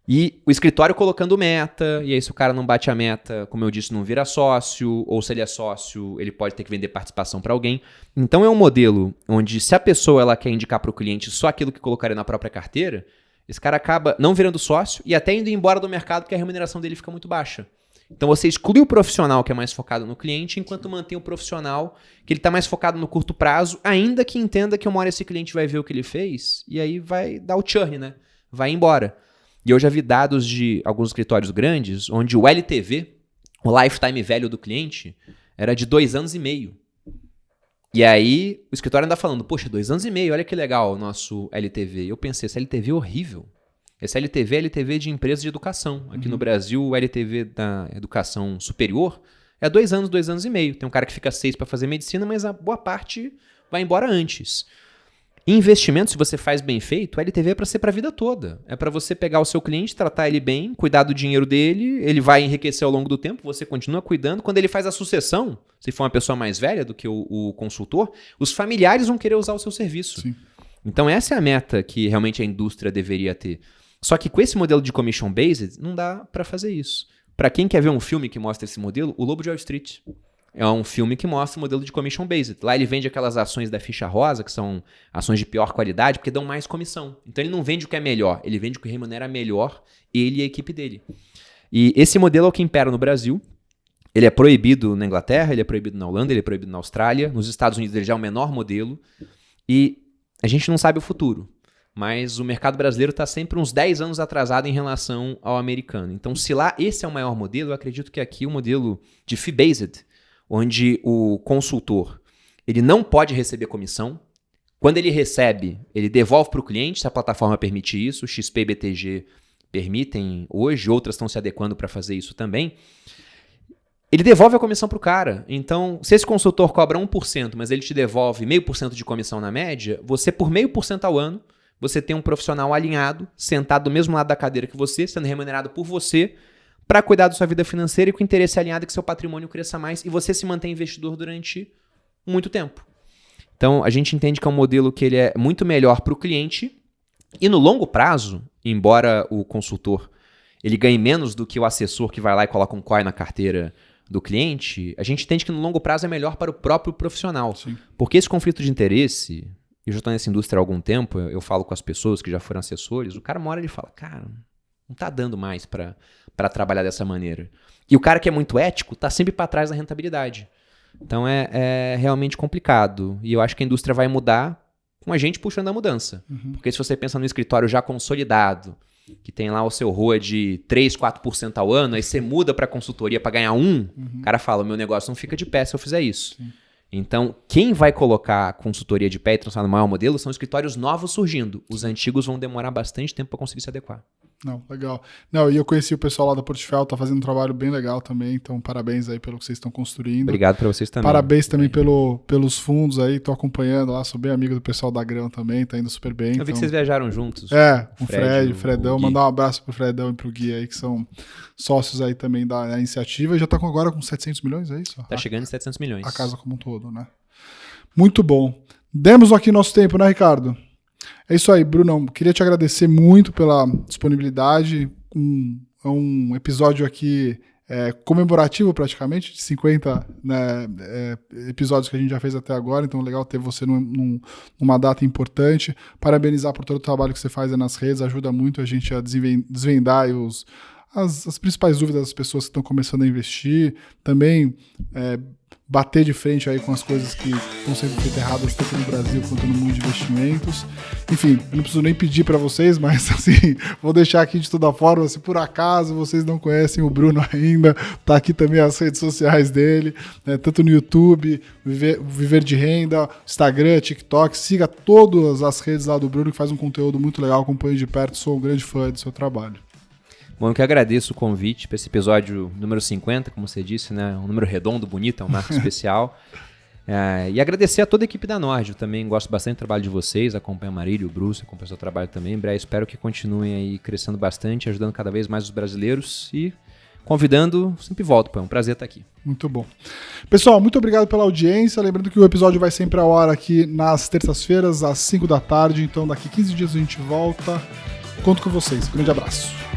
E o escritório colocando meta, e aí se o cara não bate a meta, como eu disse, não vira sócio, ou se ele é sócio, ele pode ter que vender participação para alguém. Então é um modelo onde se a pessoa ela quer indicar para o cliente só aquilo que colocaria na própria carteira, esse cara acaba não virando sócio e até indo embora do mercado porque a remuneração dele fica muito baixa. Então você exclui o profissional que é mais focado no cliente, enquanto mantém o profissional que ele está mais focado no curto prazo, ainda que entenda que uma hora esse cliente vai ver o que ele fez e aí vai dar o churn, né? Vai embora. E eu já vi dados de alguns escritórios grandes, onde o LTV, o lifetime value do cliente, era de 2 anos e meio. E aí o escritório anda falando, poxa, 2 anos e meio, olha que legal o nosso LTV. E eu pensei, esse LTV é horrível. Esse LTV é LTV de empresas de educação. Aqui no Brasil, o LTV da educação superior é 2 anos, 2 anos e meio. Tem um cara que fica 6 para fazer medicina, mas a boa parte vai embora antes. Em investimento, se você faz bem feito, o LTV é para ser para a vida toda. É para você pegar o seu cliente, tratar ele bem, cuidar do dinheiro dele, ele vai enriquecer ao longo do tempo, você continua cuidando. Quando ele faz a sucessão, se for uma pessoa mais velha do que o consultor, os familiares vão querer usar o seu serviço. Sim. Então essa é a meta que realmente a indústria deveria ter. Só que com esse modelo de commission-based, não dá para fazer isso. Para quem quer ver um filme que mostra esse modelo, O Lobo de Wall Street. É um filme que mostra o modelo de commission-based. Lá ele vende aquelas ações da ficha rosa, que são ações de pior qualidade, porque dão mais comissão. Então ele não vende o que é melhor, ele vende o que remunera melhor ele e a equipe dele. E esse modelo é o que impera no Brasil. Ele é proibido na Inglaterra, ele é proibido na Holanda, ele é proibido na Austrália. Nos Estados Unidos ele já é o menor modelo. E a gente não sabe o futuro. Mas o mercado brasileiro está sempre uns 10 anos atrasado em relação ao americano. Então se lá esse é o maior modelo, eu acredito que aqui o modelo de fee-based, onde o consultor ele não pode receber comissão. Quando ele recebe, ele devolve para o cliente, se a plataforma permite isso. XP e BTG permitem hoje, outras estão se adequando para fazer isso também. Ele devolve a comissão para o cara. Então, se esse consultor cobra 1%, mas ele te devolve 0,5% de comissão na média, você por 0,5% ao ano, você tem um profissional alinhado, sentado do mesmo lado da cadeira que você, sendo remunerado por você, para cuidar da sua vida financeira e com interesse alinhado que seu patrimônio cresça mais e você se mantém investidor durante muito tempo. Então, a gente entende que é um modelo que ele é muito melhor para o cliente e no longo prazo, embora o consultor ele ganhe menos do que o assessor que vai lá e coloca um COI na carteira do cliente, a gente entende que no longo prazo é melhor para o próprio profissional. Sim. Porque esse conflito de interesse, eu já estou nessa indústria há algum tempo, eu falo com as pessoas que já foram assessores, o cara uma hora ele fala, cara, não está dando mais para trabalhar dessa maneira. E o cara que é muito ético está sempre para trás da rentabilidade. Então é realmente complicado. E eu acho que a indústria vai mudar com a gente puxando a mudança. Porque se você pensa num escritório já consolidado, que tem lá o seu ROA de 3, 4% ao ano, aí você muda para consultoria para ganhar 1%, o cara fala, o meu negócio não fica de pé se eu fizer isso. Sim. Então, quem vai colocar a consultoria de pé e transformar no maior modelo são escritórios novos surgindo. Os antigos vão demorar bastante tempo para conseguir se adequar. Não, legal. Não, e eu conheci o pessoal lá da Portfel, tá fazendo um trabalho bem legal também, então parabéns aí pelo que vocês estão construindo. Obrigado para vocês também. Parabéns também pelos fundos aí, tô acompanhando lá, sou bem amigo do pessoal da Grão também, tá indo super bem. Eu vi que vocês viajaram juntos. O Fred, o Fredão, mandar um abraço pro Fredão e pro Gui aí, que são sócios aí também da iniciativa, e já tá agora com 700 milhões, é isso? Tá chegando em 700 milhões. A casa como um todo, né? Muito bom. Demos aqui nosso tempo, né, Ricardo? É isso aí, Brunão. Queria te agradecer muito pela disponibilidade. É um episódio aqui comemorativo, praticamente, de 50 episódios que a gente já fez até agora. Então, legal ter você numa data importante. Parabenizar por todo o trabalho que você faz aí nas redes. Ajuda muito a gente a desvendar as principais dúvidas das pessoas que estão começando a investir. Também bater de frente aí com as coisas que estão sendo feitas erradas tanto no Brasil quanto no mundo de investimentos. Enfim, eu não preciso nem pedir para vocês, mas assim, vou deixar aqui de toda forma, se por acaso vocês não conhecem o Bruno ainda, tá aqui também as redes sociais dele, né, tanto no YouTube, Viver de Renda, Instagram, TikTok, siga todas as redes lá do Bruno, que faz um conteúdo muito legal, acompanho de perto, sou um grande fã do seu trabalho. Bom, eu que agradeço o convite para esse episódio número 50, como você disse, né? Um número redondo, bonito, é um marco especial. E agradecer a toda a equipe da Nord. Eu também gosto bastante do trabalho de vocês, acompanho a Marília, o Bruce, acompanho o seu trabalho também. Espero que continuem aí crescendo bastante, ajudando cada vez mais os brasileiros e convidando, sempre volto, pô, é um prazer estar aqui. Muito bom. Pessoal, muito obrigado pela audiência. Lembrando que o episódio vai sempre ao ar aqui nas terças-feiras, às 5 da tarde. Então, daqui 15 dias a gente volta. Conto com vocês. Grande abraço.